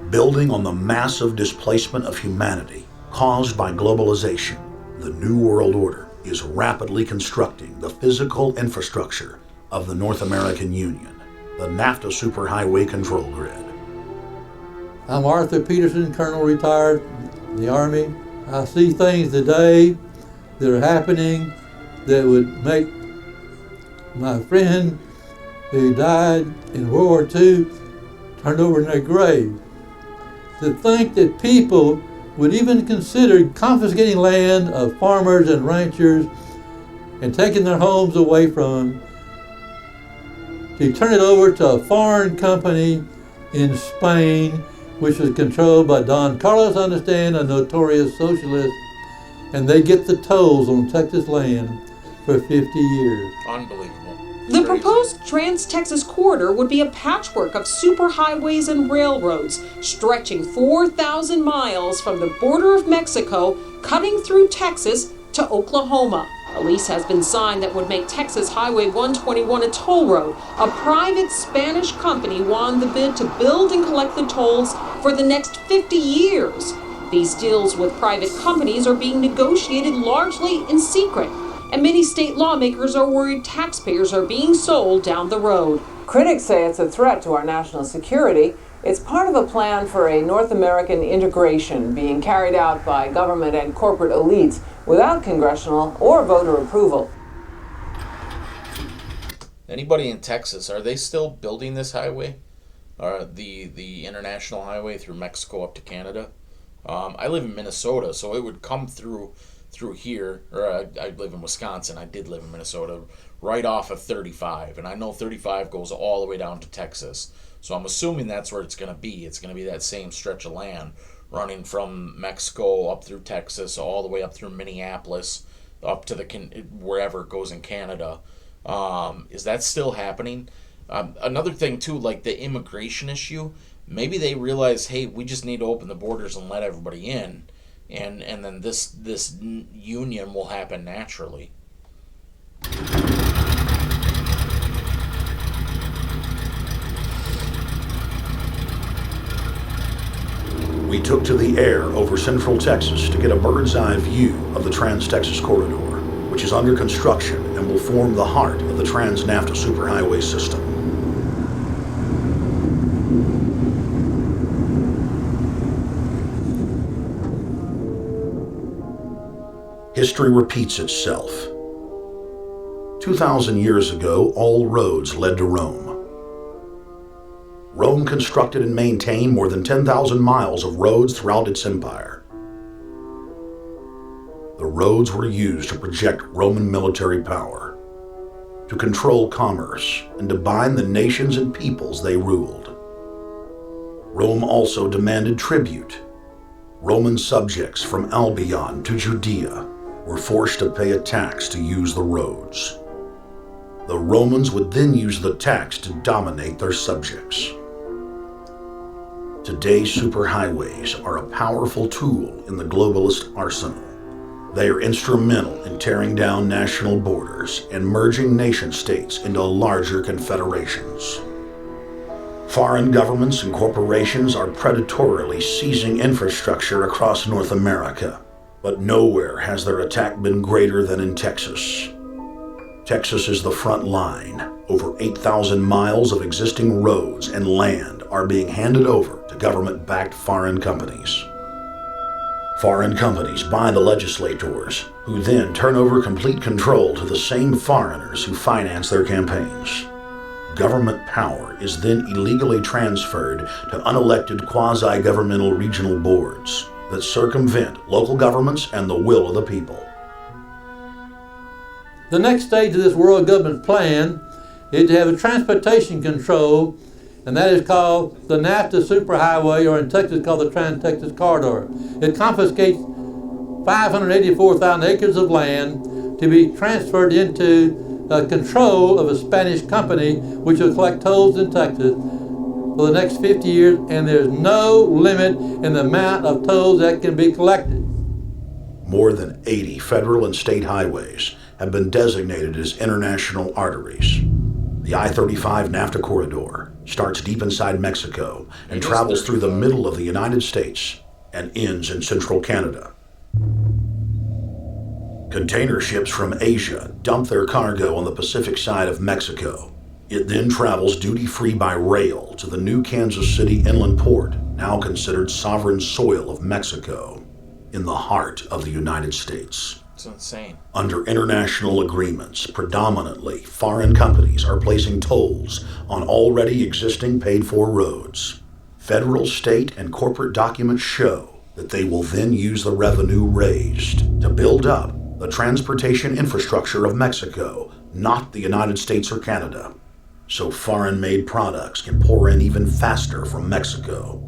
Building on the massive displacement of humanity caused by globalization, the New World Order is rapidly constructing the physical infrastructure of the North American Union, the NAFTA Superhighway Control Grid. I'm Arthur Peterson, Colonel retired in the Army. I see things today that are happening that would make my friend who died in World War II turn over in their grave. To think that people would even consider confiscating land of farmers and ranchers and taking their homes away from them, to turn it over to a foreign company in Spain, which was controlled by Don Carlos, understand, a notorious socialist, and they get the tolls on Texas land for 50 years. Unbelievable. The proposed Trans-Texas corridor would be a patchwork of superhighways and railroads, stretching 4,000 miles from the border of Mexico, cutting through Texas to Oklahoma. A lease has been signed that would make Texas Highway 121 a toll road. A private Spanish company won the bid to build and collect the tolls for the next 50 years. These deals with private companies are being negotiated largely in secret, and many state lawmakers are worried taxpayers are being sold down the road. Critics say it's a threat to our national security. It's part of a plan for a North American integration being carried out by government and corporate elites without congressional or voter approval. Anybody in Texas, are they still building this highway? The international highway through Mexico up to Canada? I live in Minnesota, so it would come through here, or I live in Wisconsin. I did live in Minnesota, right off of 35, and I know 35 goes all the way down to Texas. So I'm assuming that's where it's going to be. It's going to be that same stretch of land running from Mexico up through Texas, all the way up through Minneapolis, up to wherever it goes in Canada. Is that still happening? Another thing too, like the immigration issue, maybe they realize, hey, we just need to open the borders and let everybody in, and then this union will happen naturally. We took to the air over central Texas to get a bird's eye view of the Trans-Texas Corridor, which is under construction and will form the heart of the Trans-NAFTA Superhighway system. History repeats itself. 2,000 years ago, all roads led to Rome. Rome constructed and maintained more than 10,000 miles of roads throughout its empire. The roads were used to project Roman military power, to control commerce, and to bind the nations and peoples they ruled. Rome also demanded tribute. Roman subjects from Albion to Judea were forced to pay a tax to use the roads. The Romans would then use the tax to dominate their subjects. Today's superhighways are a powerful tool in the globalist arsenal. They are instrumental in tearing down national borders and merging nation-states into larger confederations. Foreign governments and corporations are predatorily seizing infrastructure across North America, but nowhere has their attack been greater than in Texas. Texas is the front line. Over 8,000 miles of existing roads and land are being handed over to government-backed foreign companies. Foreign companies buy the legislators, who then turn over complete control to the same foreigners who finance their campaigns. Government power is then illegally transferred to unelected quasi-governmental regional boards that circumvent local governments and the will of the people. The next stage of this world government plan is to have a transportation control, and that is called the NAFTA Superhighway, or in Texas called the Trans-Texas Corridor. It confiscates 584,000 acres of land to be transferred into control of a Spanish company which will collect tolls in Texas for the next 50 years, and there's no limit in the amount of tolls that can be collected. More than 80 federal and state highways have been designated as international arteries. The I-35 NAFTA corridor starts deep inside Mexico and travels through the middle of the United States and ends in central Canada. Container ships from Asia dump their cargo on the Pacific side of Mexico. It then travels duty-free by rail to the new Kansas City inland port, now considered sovereign soil of Mexico, in the heart of the United States. It's insane. Under international agreements, predominantly foreign companies are placing tolls on already existing paid-for roads. Federal, state, and corporate documents show that they will then use the revenue raised to build up the transportation infrastructure of Mexico, not the United States or Canada, so foreign-made products can pour in even faster from Mexico.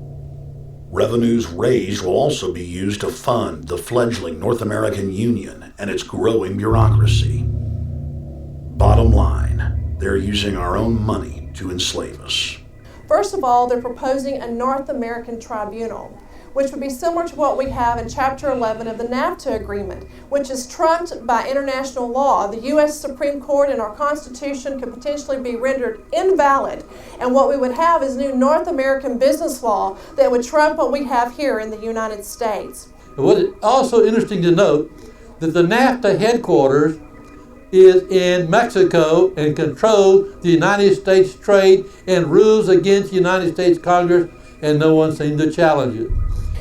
Revenues raised will also be used to fund the fledgling North American Union and its growing bureaucracy. Bottom line, they're using our own money to enslave us. First of all, they're proposing a North American tribunal, which would be similar to what we have in Chapter 11 of the NAFTA agreement, which is trumped by international law. The U.S. Supreme Court and our Constitution could potentially be rendered invalid, and what we would have is new North American business law that would trump what we have here in the United States. What is also interesting to note that the NAFTA headquarters is in Mexico and controls the United States trade and rules against the United States Congress, and no one seems to challenge it.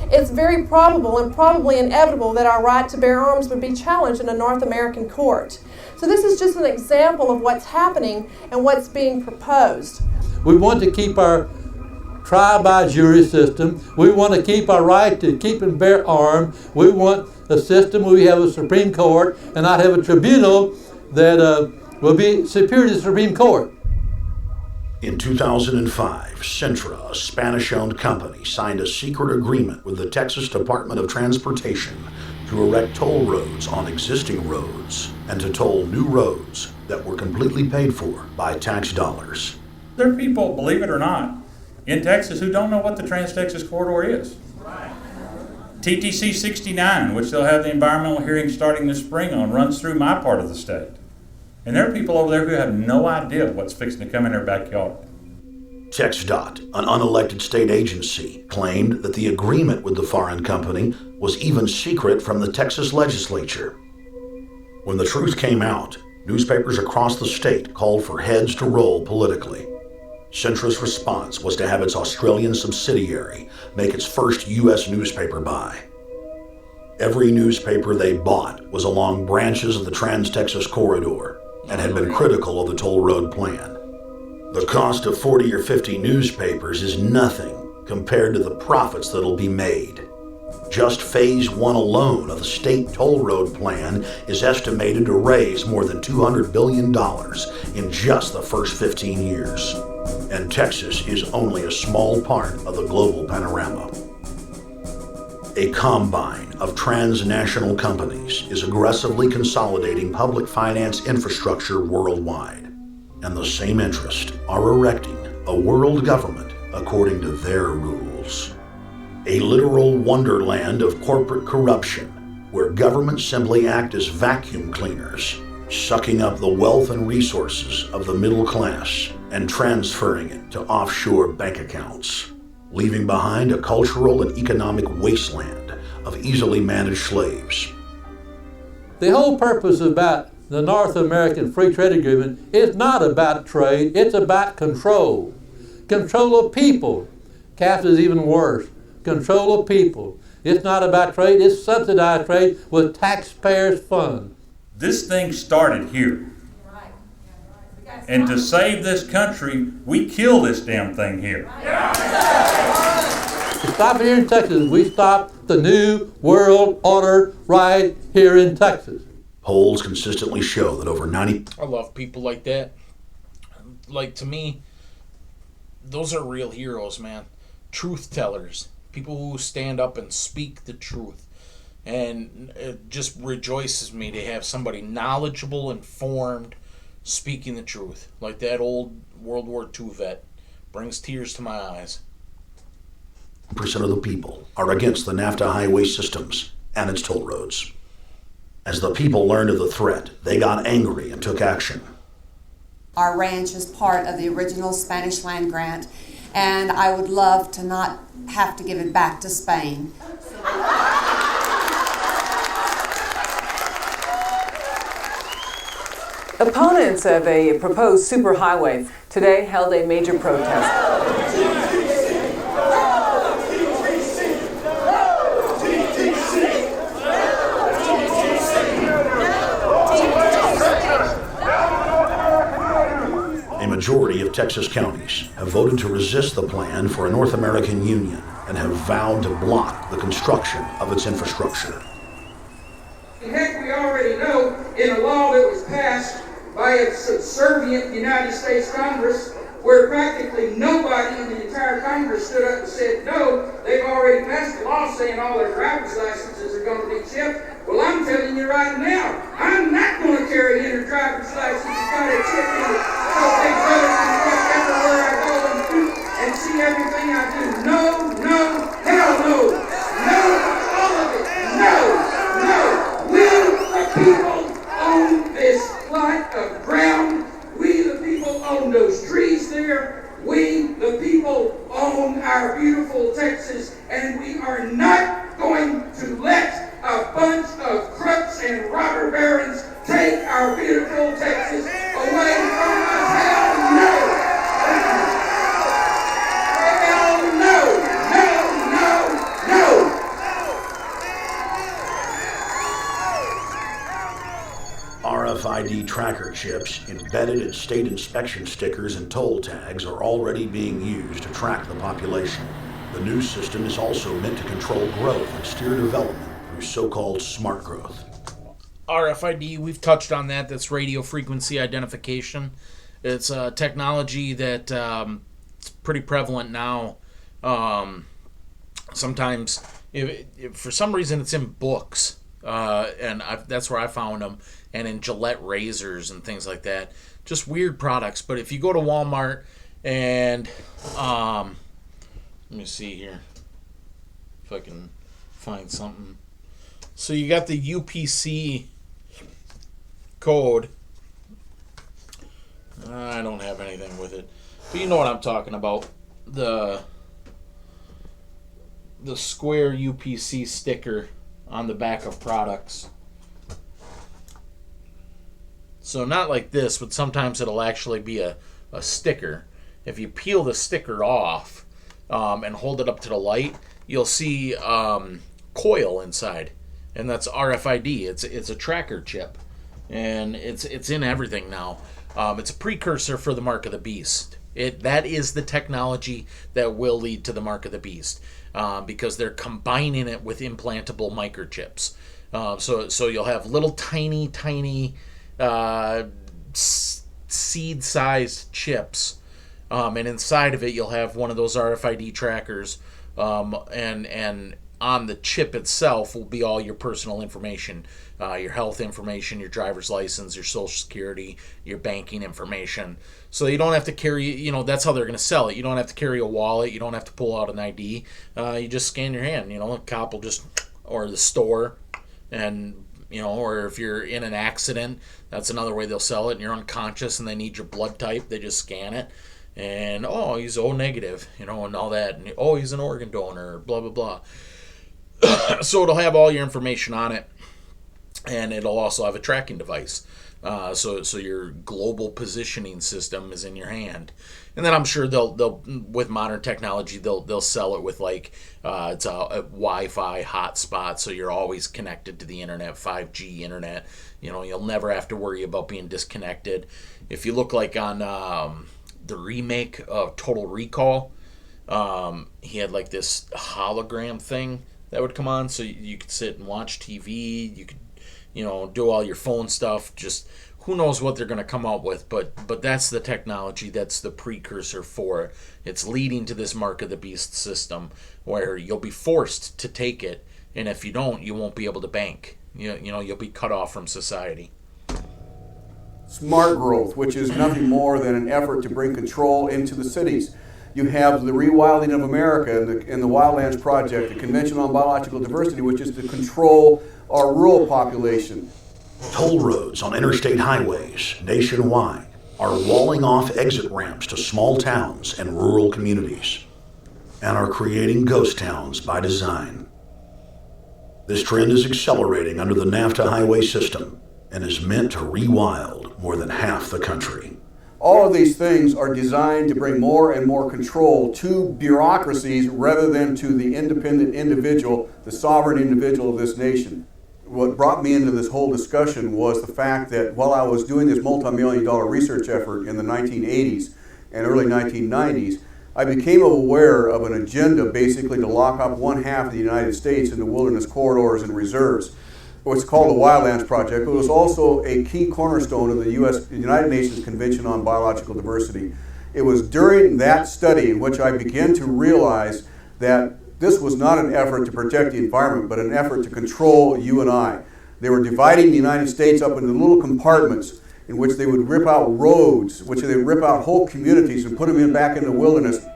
It's very probable and probably inevitable that our right to bear arms would be challenged in a North American court. So this is just an example of what's happening and what's being proposed. We want to keep our trial by jury system. We want to keep our right to keep and bear arms. We want a system where we have a Supreme Court and not have a tribunal that will be superior to the Supreme Court. In 2005, Centra, a Spanish-owned company, signed a secret agreement with the Texas Department of Transportation to erect toll roads on existing roads and to toll new roads that were completely paid for by tax dollars. There are people, believe it or not, in Texas who don't know what the Trans-Texas Corridor is. TTC 69, which they'll have the environmental hearing starting this spring on, runs through my part of the state. And there are people over there who have no idea what's fixing to come in their backyard. TxDOT, an unelected state agency, claimed that the agreement with the foreign company was even secret from the Texas legislature. When the truth came out, newspapers across the state called for heads to roll politically. Centra's response was to have its Australian subsidiary make its first U.S. newspaper buy. Every newspaper they bought was along branches of the Trans-Texas Corridor and had been critical of the toll road plan. The cost of 40 or 50 newspapers is nothing compared to the profits that'll be made. Just Phase 1 alone of the state toll road plan is estimated to raise more than $200 billion in just the first 15 years. And Texas is only a small part of the global panorama. A combine of transnational companies is aggressively consolidating public finance infrastructure worldwide. And the same interest are erecting a world government according to their rules. A literal wonderland of corporate corruption, where governments simply act as vacuum cleaners, sucking up the wealth and resources of the middle class and transferring it to offshore bank accounts, leaving behind a cultural and economic wasteland of easily managed slaves. The whole purpose about the North American Free Trade Agreement is not about trade, it's about control. Control of people. CAFTA is even worse. Control of people. It's not about trade, it's subsidized trade with taxpayers' funds. This thing started here. And to save this country, we kill this damn thing here. To stop it here in Texas, we stop the New World Order right here in Texas. Polls consistently show that over 90... I love people like that. Like, to me, those are real heroes, man. Truth tellers. People who stand up and speak the truth. And it just rejoices me to have somebody knowledgeable, informed, speaking the truth. Like that old World War II vet. Brings tears to my eyes. percent of the people are against the NAFTA highway systems and its toll roads. As the people learned of the threat, they got angry and took action. Our ranch is part of the original Spanish land grant, and I would love to not have to give it back to Spain. Opponents of a proposed superhighway today held a major protest. A majority of Texas counties have voted to resist the plan for a North American Union and have vowed to block the construction of its infrastructure. Heck, we already know in a law that was passed by a subservient United States Congress, where practically nobody in the entire Congress stood up and said no, they've already passed a law saying all their driver's licenses are going to be chipped. Well, I'm telling you right now, I'm not going to carry in a driver's license that's got a chip in it, so Big Brother can watch everywhere I go and see everything I do. No, no, hell no. No, all of it. No, no. We, the people, own this plot of ground. We, the people, own those trees there. We, the people, own our beautiful Texas, and we are not going to let a bunch of crooks and robber barons take our beautiful Texas away from us. Hell no! Hell no! No, no, no! RFID tracker chips embedded in state inspection stickers and toll tags are already being used to track the population. The new system is also meant to control growth and steer development through so-called smart growth. RFID, we've touched on that. That's radio frequency identification. It's a technology that it's pretty prevalent now. Sometimes, if for some reason, it's in books, and that's where I found them, and in Gillette razors and things like that. Just weird products. But if you go to Walmart and let me see here if I can find something. So you got the UPC code. I don't have anything with it, but you know what I'm talking about. The square UPC sticker on the back of products. So not like this, but sometimes it'll actually be a sticker. If you peel the sticker off and hold it up to the light, you'll see coil inside. And that's RFID. It's a tracker chip, and it's in everything now. It's a precursor for the mark of the beast. That is the technology that will lead to the mark of the beast, because they're combining it with implantable microchips. So you'll have little tiny seed-sized chips and inside of it you'll have one of those RFID trackers, and on the chip itself will be all your personal information, your health information, your driver's license, your social security, your banking information. So you don't have to carry, that's how they're going to sell it. You don't have to carry a wallet. You don't have to pull out an ID. You just scan your hand. A cop will just, or the store, and or if you're in an accident, that's another way they'll sell it. And you're unconscious and they need your blood type, they just scan it. And he's O negative, and all that. And he's an organ donor, blah blah blah. So it'll have all your information on it, and it'll also have a tracking device. So your global positioning system is in your hand. And then I'm sure they'll with modern technology they'll sell it with it's a Wi-Fi hotspot, so you're always connected to the internet, 5G internet. You'll never have to worry about being disconnected. If you look on the remake of Total Recall, he had this hologram thing that would come on, so you could sit and watch TV. You could, do all your phone stuff. Just who knows what they're going to come out with, but that's the technology. That's the precursor for it. It's leading to this Mark of the Beast system where you'll be forced to take it, and if you don't, you won't be able to bank. You'll be cut off from society. Smart growth, which is nothing more than an effort to bring control into the cities. You have the rewilding of America and the Wildlands Project, the Convention on Biological Diversity, which is to control our rural population. Toll roads on interstate highways nationwide are walling off exit ramps to small towns and rural communities, and are creating ghost towns by design. This trend is accelerating under the NAFTA highway system and is meant to rewild more than half the country. All of these things are designed to bring more and more control to bureaucracies rather than to the independent individual, the sovereign individual of this nation. What brought me into this whole discussion was the fact that while I was doing this multi-million-dollar research effort in the 1980s and early 1990s, I became aware of an agenda basically to lock up one half of the United States into wilderness corridors and reserves. What's called the Wildlands Project, but it was also a key cornerstone of the United Nations Convention on Biological Diversity. It was during that study in which I began to realize that this was not an effort to protect the environment, but an effort to control you and I. They were dividing the United States up into little compartments in which they would rip out roads, which they would rip out whole communities and put them back into the wilderness.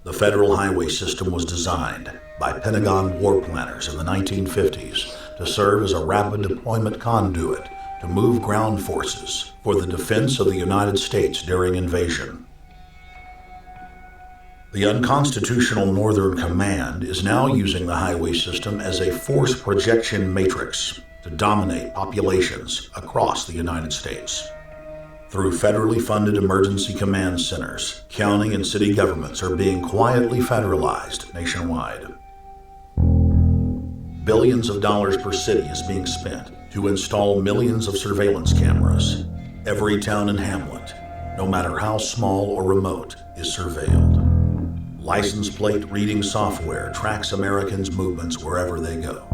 The federal highway system was designed by Pentagon war planners in the 1950s to serve as a rapid deployment conduit to move ground forces for the defense of the United States during invasion. The unconstitutional Northern Command is now using the highway system as a force projection matrix to dominate populations across the United States. Through federally funded emergency command centers, county and city governments are being quietly federalized nationwide. Billions of dollars per city is being spent to install millions of surveillance cameras. Every town and hamlet, no matter how small or remote, is surveilled. License plate reading software tracks Americans' movements wherever they go.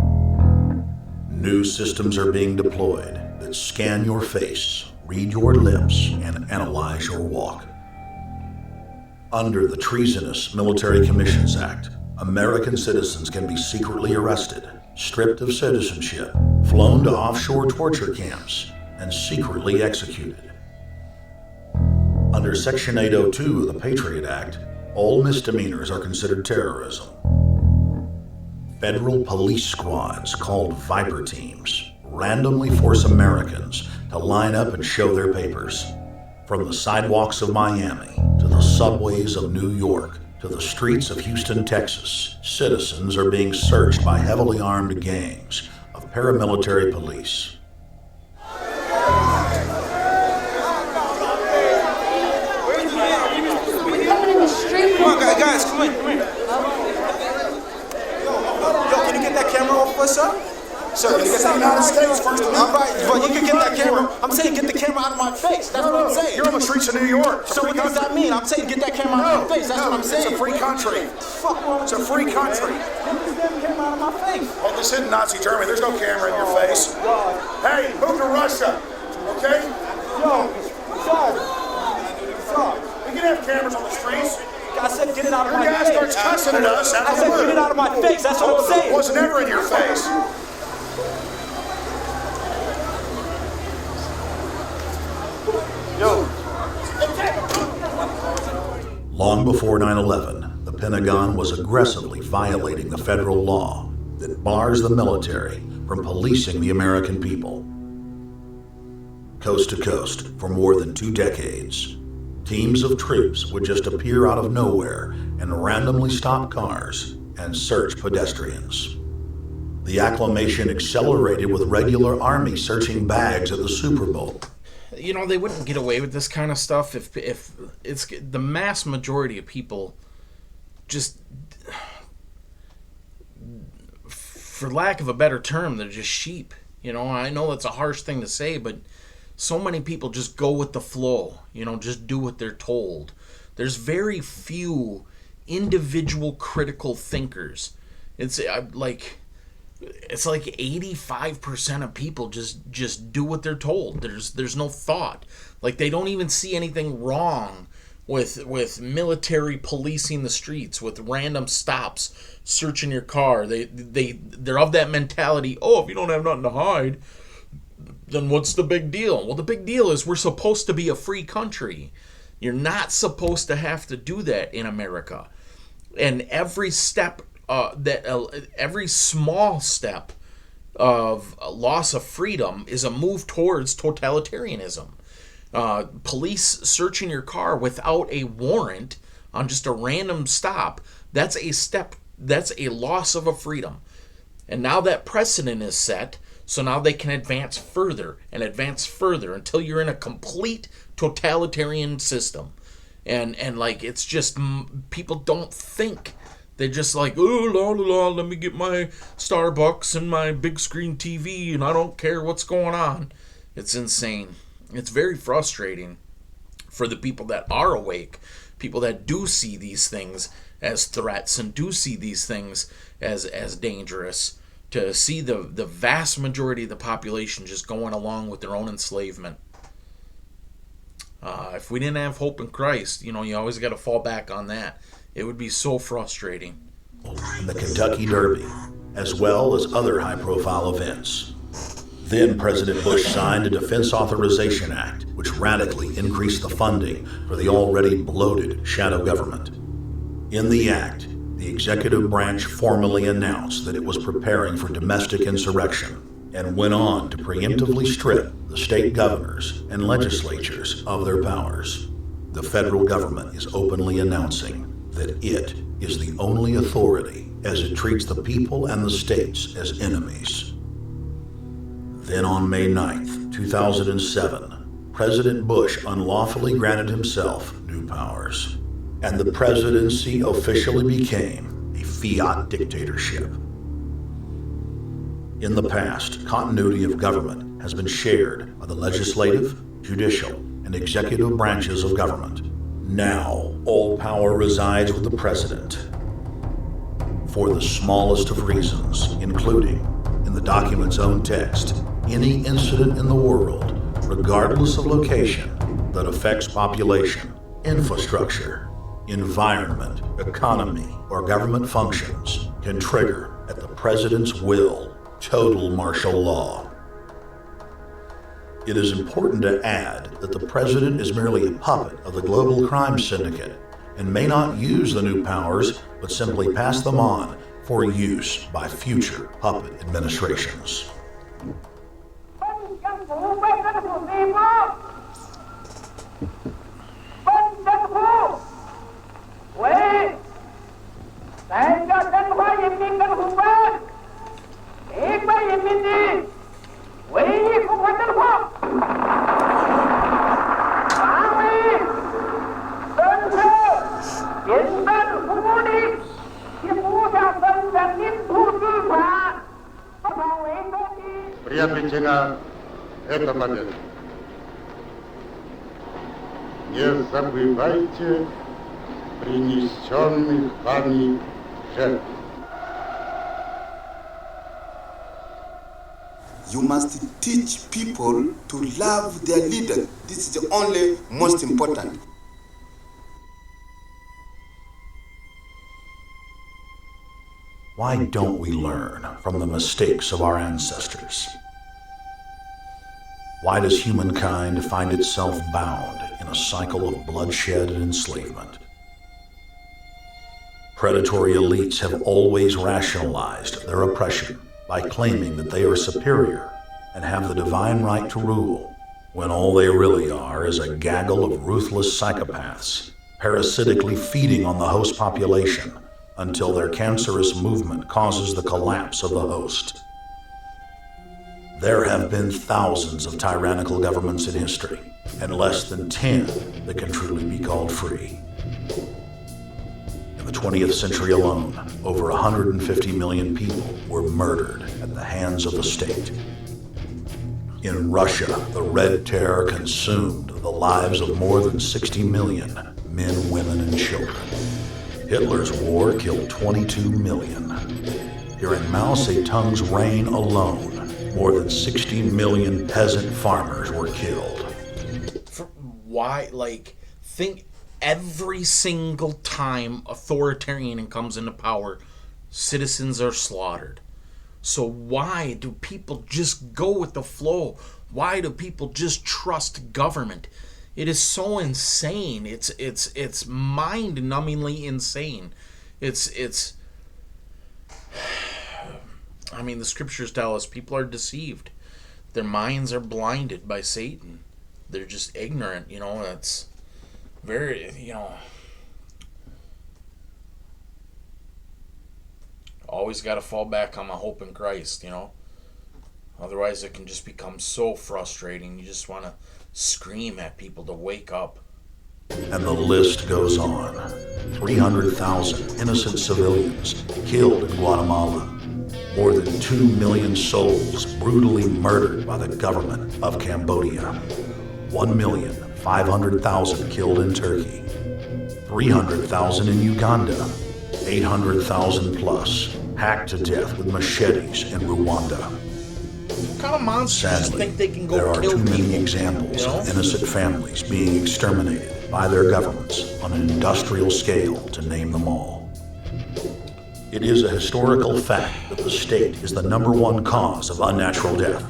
New systems are being deployed that scan your face, read your lips, and analyze your walk. Under the Treasonous Military Commissions Act, American citizens can be secretly arrested, stripped of citizenship, flown to offshore torture camps, and secretly executed. Under Section 802 of the Patriot Act, all misdemeanors are considered terrorism. Federal police squads called Viper Teams randomly force Americans to line up and show their papers. From the sidewalks of Miami to the subways of New York to the streets of Houston, Texas, citizens are being searched by heavily armed gangs of paramilitary police. Come on, guys, come in. Yo, can you get that camera off us, sir? Sir, it's the United States first. All right, but you can get that camera. I'm saying get the camera out of my face. That's what I'm saying. You're on the streets of New York. So what does that mean? I'm saying get that camera out of my face. That's what I'm saying. It's a free country. Fuck, it's a free country. Get this damn camera out of my face. Oh, this isn't Nazi Germany. There's no camera in your face. Hey, move to Russia, okay? Yo, son. listen to us. I said, get it out of my face. That's what I'm saying. It was never in your face. Long before 9/11, the Pentagon was aggressively violating the federal law that bars the military from policing the American people. Coast to coast, for more than 2 decades, teams of troops would just appear out of nowhere and randomly stop cars and search pedestrians. The acclamation accelerated with regular Army searching bags at the Super Bowl. You know, they wouldn't get away with this kind of stuff if it's the mass majority of people just, for lack of a better term, they're just sheep. You know, I know that's a harsh thing to say, but so many people just go with the flow, you know, just do what they're told. There's very few individual critical thinkers. It's like 85% of people just do what they're told. There's no thought. Like, they don't even see anything wrong with military policing the streets, with random stops, searching your car. They're of that mentality, oh, if you don't have nothing to hide, then what's the big deal? Well, the big deal is we're supposed to be a free country. You're not supposed to have to do that in America. And every step, every small step of loss of freedom is a move towards totalitarianism. Police searching your car without a warrant on just a random stop, that's a loss of a freedom. And now that precedent is set, so now they can advance further and advance further until you're in a complete totalitarian system. And like, it's just, people don't think. They're just like, oh, la la la, let me get my Starbucks and my big screen TV, and I don't care what's going on. It's insane. It's very frustrating for the people that are awake, people that do see these things as threats and do see these things as dangerous, to see the vast majority of the population just going along with their own enslavement. If we didn't have hope in Christ, you know, you always got to fall back on that. It would be so frustrating. And the Kentucky Derby, as well as other high-profile events. Then President Bush signed a Defense Authorization Act, which radically increased the funding for the already bloated shadow government. In the act, the executive branch formally announced that it was preparing for domestic insurrection and went on to preemptively strip the state governors and legislatures of their powers. The federal government is openly announcing that it is the only authority, as it treats the people and the states as enemies. Then on May 9th, 2007, President Bush unlawfully granted himself new powers, and the presidency officially became a fiat dictatorship. In the past, continuity of government has been shared by the legislative, judicial, and executive branches of government. Now, all power resides with the president for the smallest of reasons, including, in the document's own text, any incident in the world, regardless of location, that affects population, infrastructure, environment, economy, or government functions can trigger, at the president's will, total martial law. It is important to add that the president is merely a puppet of the global crime syndicate and may not use the new powers, but simply pass them on for use by future puppet administrations. Причина это победа. Не забывайте принесенных вами жертв. You must teach people to love their leader. This is the only most important. Why don't we learn from the mistakes of our ancestors? Why does humankind find itself bound in a cycle of bloodshed and enslavement? Predatory elites have always rationalized their oppression by claiming that they are superior and have the divine right to rule, when all they really are is a gaggle of ruthless psychopaths, parasitically feeding on the host population until their cancerous movement causes the collapse of the host. There have been thousands of tyrannical governments in history, and less than 10 that can truly be called free. In the 20th century alone, over 150 million people were murdered at the hands of the state. In Russia, the Red Terror consumed the lives of more than 60 million men, women, and children. Hitler's war killed 22 million. During Mao Zedong's reign alone, more than 60 million peasant farmers were killed. Why, think every single time authoritarian comes into power, citizens are slaughtered. So why do people just go with the flow? Why do people just trust government? It is so insane. It's mind-numbingly insane. I mean, the scriptures tell us people are deceived. Their minds are blinded by Satan. They're just ignorant, It's very, always got to fall back on my hope in Christ, Otherwise, it can just become so frustrating. You just want to scream at people to wake up. And the list goes on. 300,000 innocent civilians killed in Guatemala. More than 2 million souls brutally murdered by the government of Cambodia. 1,500,000 killed in Turkey. 300,000 in Uganda. 800,000 plus hacked to death with machetes in Rwanda. What kind of monsters Sadly, think they can go there are kill too many people, examples of innocent families being exterminated by their governments on an industrial scale, to name them all. It is a historical fact that the state is the #1 cause of unnatural death.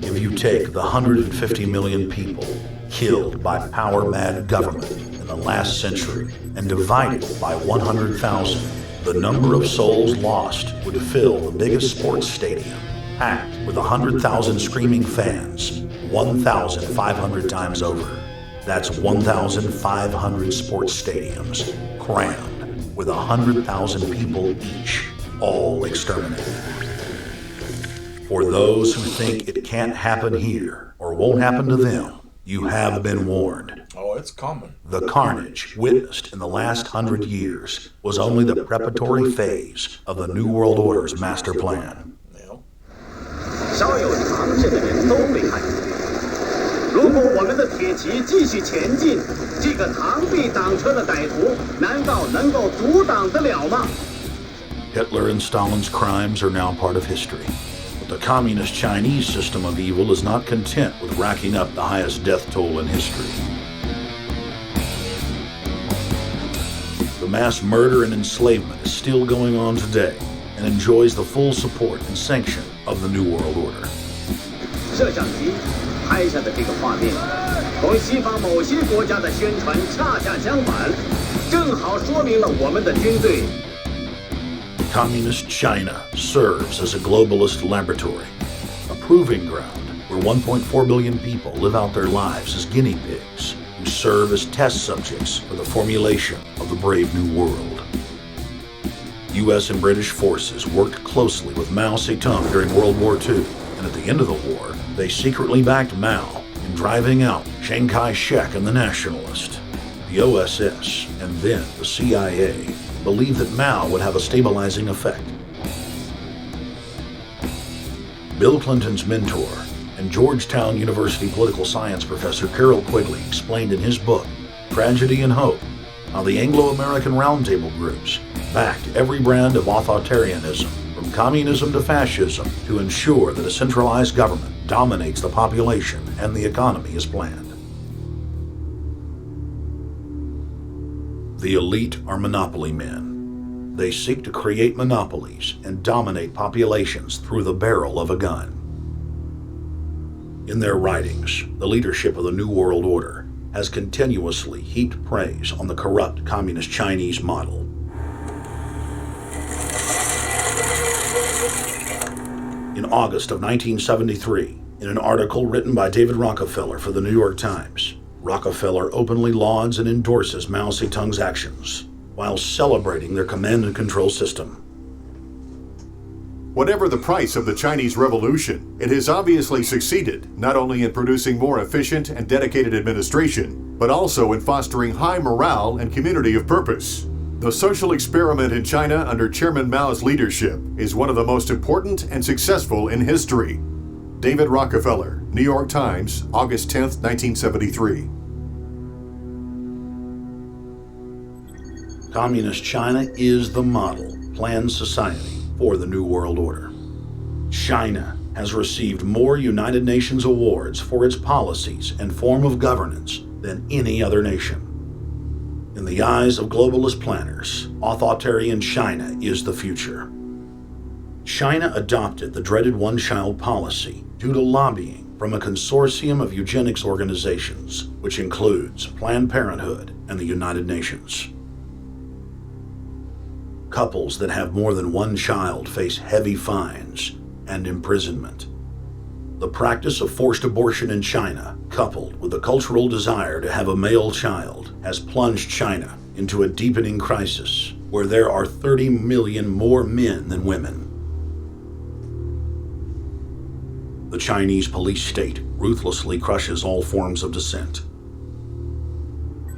If you take the 150 million people killed by power-mad government in the last century and divide it by 100,000, the number of souls lost would fill the biggest sports stadium, packed with 100,000 screaming fans, 1,500 times over. That's 1,500 sports stadiums, crammed with 100,000 people each, all exterminated. For those who think it can't happen here or won't happen to them, you have been warned. Oh, it's coming. The carnage witnessed in the last 100 years was only the preparatory phase of the New World Order's master plan. 稍有常识的人都会看见，如果我们的铁骑继续前进，这个螳臂挡车的歹徒难道能够阻挡得了吗？ Hitler and Stalin's crimes are now part of history. But the communist Chinese system of evil is not content with racking up the highest death toll in history. The mass murder and enslavement is still going on today and enjoys the full support and sanction of the New World Order. 摄像机拍下的这个画面，同西方某些国家的宣传恰恰相反，正好说明了我们的军队。 Communist China serves as a globalist laboratory, a proving ground where 1.4 billion people live out their lives as guinea pigs who serve as test subjects for the formulation of the brave new world. U.S. and British forces worked closely with Mao Zedong during World War II, and at the end of the war, they secretly backed Mao in driving out Chiang Kai-shek and the Nationalist. The OSS, and then the CIA, believed that Mao would have a stabilizing effect. Bill Clinton's mentor and Georgetown University political science professor Carol Quigley explained in his book, Tragedy and Hope, how the Anglo-American Roundtable groups backed every brand of authoritarianism, from communism to fascism, to ensure that a centralized government dominates the population and the economy as planned. The elite are monopoly men. They seek to create monopolies and dominate populations through the barrel of a gun. In their writings, the leadership of the New World Order has continuously heaped praise on the corrupt Communist Chinese model. In August of 1973, in an article written by David Rockefeller for the New York Times, Rockefeller openly lauds and endorses Mao Zedong's actions, while celebrating their command and control system. Whatever the price of the Chinese Revolution, it has obviously succeeded, not only in producing more efficient and dedicated administration, but also in fostering high morale and community of purpose. The social experiment in China under Chairman Mao's leadership is one of the most important and successful in history. David Rockefeller, New York Times, August 10, 1973. Communist China is the model, planned society for the New World Order. China has received more United Nations awards for its policies and form of governance than any other nation. In the eyes of globalist planners, authoritarian China is the future. China adopted the dreaded one-child policy due to lobbying from a consortium of eugenics organizations, which includes Planned Parenthood and the United Nations. Couples that have more than one child face heavy fines and imprisonment. The practice of forced abortion in China, coupled with the cultural desire to have a male child, has plunged China into a deepening crisis where there are 30 million more men than women. The Chinese police state ruthlessly crushes all forms of dissent.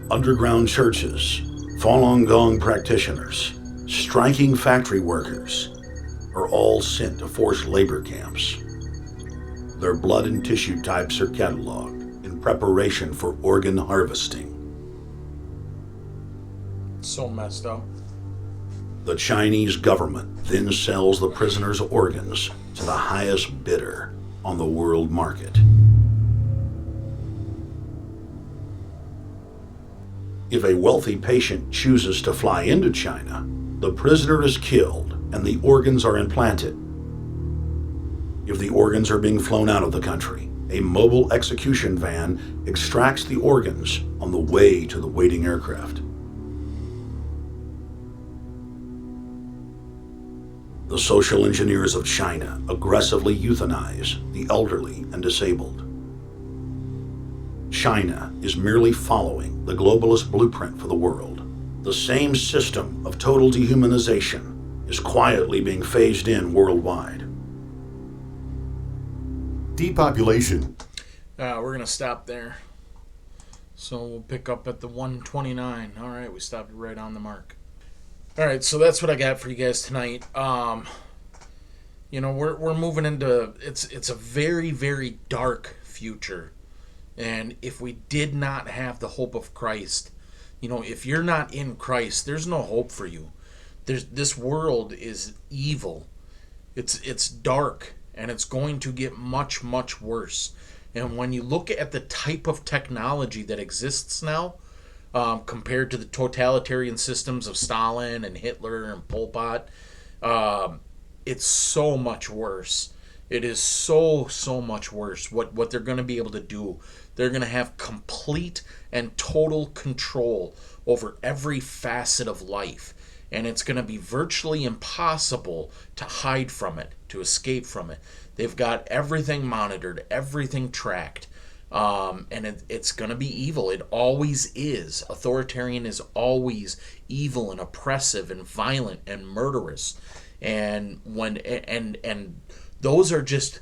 Underground churches, Falun Gong practitioners, striking factory workers are all sent to forced labor camps. Their blood and tissue types are cataloged in preparation for organ harvesting. So messed up. The Chinese government then sells the prisoners' organs to the highest bidder on the world market. If a wealthy patient chooses to fly into China, the prisoner is killed and the organs are implanted. If the organs are being flown out of the country, a mobile execution van extracts the organs on the way to the waiting aircraft. The social engineers of China aggressively euthanize the elderly and disabled. China is merely following the globalist blueprint for the world. The same system of total dehumanization is quietly being phased in worldwide. Depopulation. We're going to stop there. So we'll pick up at the 129. All right, we stopped right on the mark. All right, so that's what I got for you guys tonight. We're moving into it's a very, very dark future. And if we did not have the hope of Christ, if you're not in Christ, there's no hope for you. This world is evil. It's dark, and it's going to get much, much worse. And when you look at the type of technology that exists now, compared to the totalitarian systems of Stalin and Hitler and Pol Pot, it's so much worse. It is so much worse what they're going to be able to do. They're going to have complete and total control over every facet of life. And it's going to be virtually impossible to hide from it, to escape from it. They've got everything monitored, everything tracked. And it's going to be evil. It always is. Authoritarian is always evil and oppressive and violent and murderous. And those are just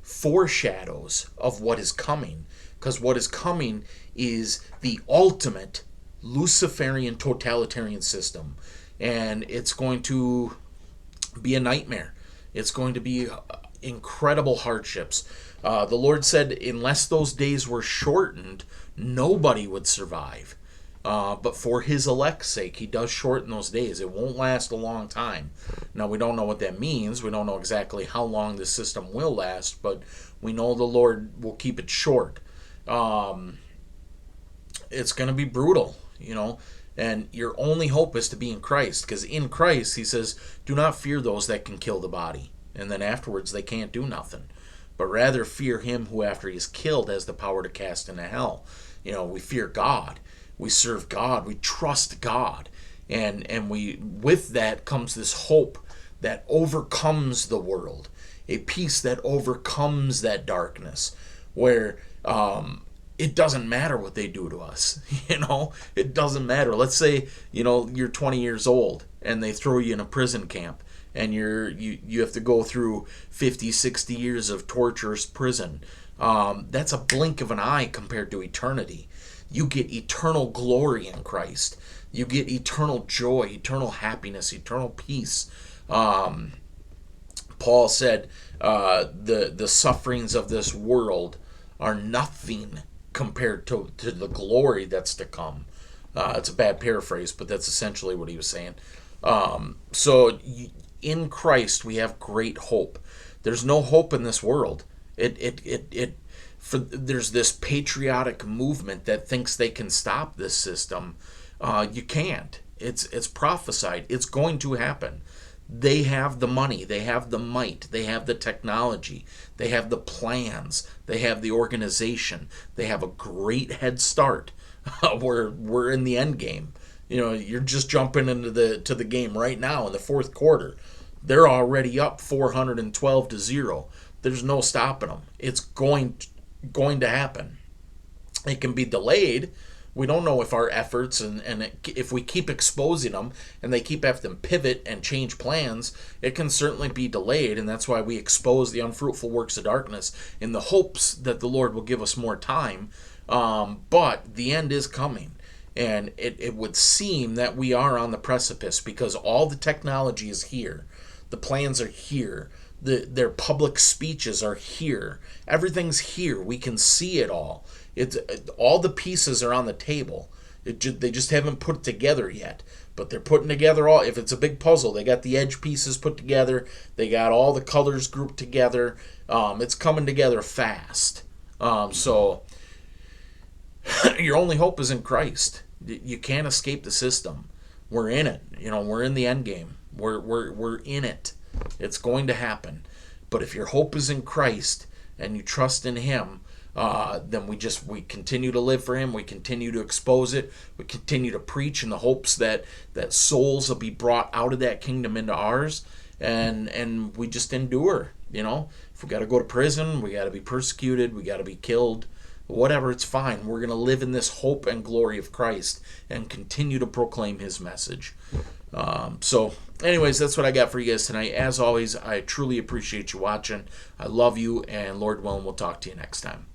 foreshadows of what is coming. Because what is coming is the ultimate Luciferian totalitarian system. And it's going to be a nightmare. It's going to be incredible hardships. The Lord said, unless those days were shortened, nobody would survive. But for his elect's sake, he does shorten those days. It won't last a long time. Now, we don't know what that means. We don't know exactly how long this system will last, but we know the Lord will keep it short. It's going to be brutal, And your only hope is to be in Christ, because in Christ, he says, do not fear those that can kill the body. And then afterwards, they can't do nothing. But rather fear him who after he is killed has the power to cast into hell. We fear God. We serve God. We trust God. And with that comes this hope that overcomes the world. A peace that overcomes that darkness, where it doesn't matter what they do to us. It doesn't matter. Let's say, you're 20 years old and they throw you in a prison camp, and you have to go through 50, 60 years of torturous prison. That's a blink of an eye compared to eternity. You get eternal glory in Christ. You get eternal joy, eternal happiness, eternal peace. Paul said, the sufferings of this world are nothing compared to the glory that's to come. It's a bad paraphrase, but that's essentially what he was saying. So in Christ we have great hope. There's no hope in this world. There's this patriotic movement that thinks they can stop this system. You can't. It's prophesied. It's going to happen. They have the money, they have the might, they have the technology, they have the plans, they have the organization, they have a great head start. We're in the end game. You're just jumping into the game right now in the fourth quarter. They're already up 412-0. There's no stopping them. It's going to happen. It can be delayed. We don't know if our efforts and if we keep exposing them and they keep having to pivot and change plans, it can certainly be delayed. And that's why we expose the unfruitful works of darkness in the hopes that the Lord will give us more time. But the end is coming. And it would seem that we are on the precipice, because all the technology is here. The plans are here. Their public speeches are here. Everything's here. We can see it all. All the pieces are on the table. They just haven't put it together yet. But they're putting together all. If it's a big puzzle, they got the edge pieces put together. They got all the colors grouped together. It's coming together fast. So your only hope is in Christ. You can't escape the system. We're in it. We're in the end game. We're in it. It's going to happen. But if your hope is in Christ and you trust in him, then we continue to live for him. We continue to expose it. We continue to preach in the hopes that souls will be brought out of that kingdom into ours, and we just endure. If we got to go to prison, we got to be persecuted, we got to be killed, whatever, it's fine. We're going to live in this hope and glory of Christ and continue to proclaim his message. So anyways, that's what I got for you guys tonight. As always, I truly appreciate you watching. I love you, and Lord willing, we'll talk to you next time.